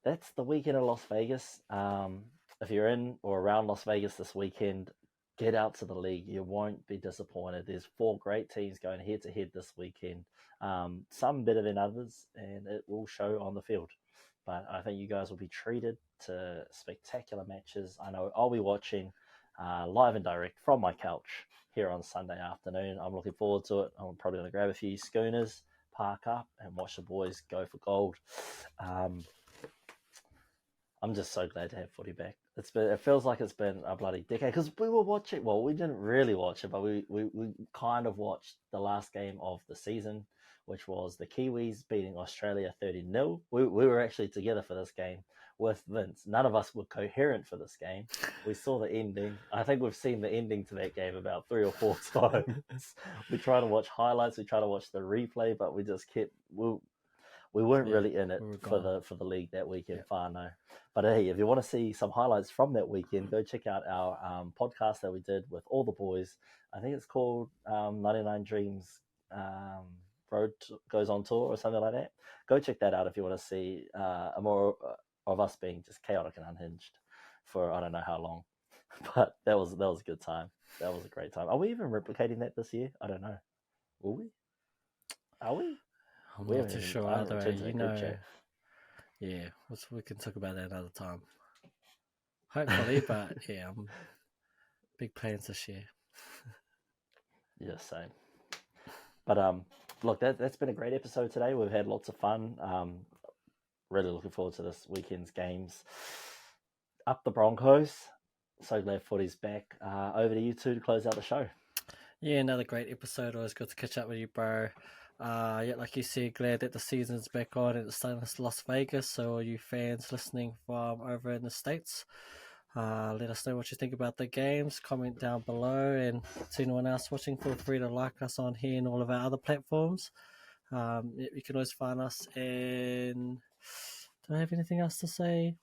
that's the weekend in Las Vegas. If you're in or around Las Vegas this weekend, get out to the league. You won't be disappointed. There's 4 great teams going head to head this weekend. Some better than others, and it will show on the field. But I think you guys will be treated to spectacular matches. I know I'll be watching live and direct from my couch here on Sunday afternoon. I'm looking forward to it. I'm probably going to grab a few schooners, park up, and watch the boys go for gold. I'm just so glad to have footy back. It feels like it's been a bloody decade because we were watching. Well, we didn't really watch it, but we kind of watched the last game of the season, which was the Kiwis beating Australia 30-0. We were actually together for this game with Vince. None of us were coherent for this game. We saw the ending. I think we've seen the ending to that game about 3 or 4 times. We try to watch highlights. We try to watch the replay, but we just kept. We weren't really in it for the league that weekend, far no. But hey, if you want to see some highlights from that weekend, go check out our podcast that we did with all the boys. I think it's called 99 Dreams Road Goes on Tour or something like that. Go check that out if you want to see a more of us being just chaotic and unhinged for I don't know how long. But that was a good time. That was a great time. Are we even replicating that this year? I don't know. Will we? Are we? I'm not too sure either. You know, yeah, we can talk about that another time. Hopefully, but yeah, big plans this year. Yeah, same. But look, that's been a great episode today. We've had lots of fun. Really looking forward to this weekend's games. Up the Broncos. So glad footy's back. Over to you two to close out the show. Yeah, another great episode. Always good to catch up with you, bro. Yeah, like you said, glad that the season's back on and it's starting in Las Vegas. So all you fans listening from over in the States, let us know what you think about the games. Comment down below, and to anyone else watching, feel free to like us on here and all of our other platforms. You can always find us. And do I have anything else to say?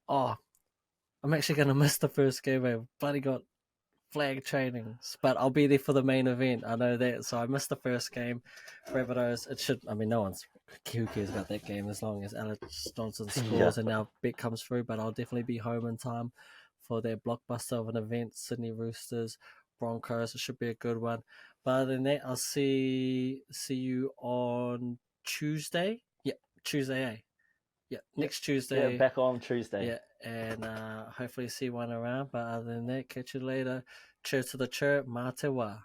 Oh, I'm actually going to miss the first game. I've bloody got flag trainings, but I'll be there for the main event. I know that, so I missed the first game. Rabbitohs, it should. I mean, who cares about that game as long as Alex Johnson scores and our bet comes through. But I'll definitely be home in time for that blockbuster of an event. Sydney Roosters, Broncos. It should be a good one. But other than that, I'll see you on Tuesday. Yeah, Tuesday. Yeah, next Tuesday. Yeah, back on Tuesday. Yeah, and hopefully see one around. But other than that, catch you later. Cheers to the chirp, mā te wā.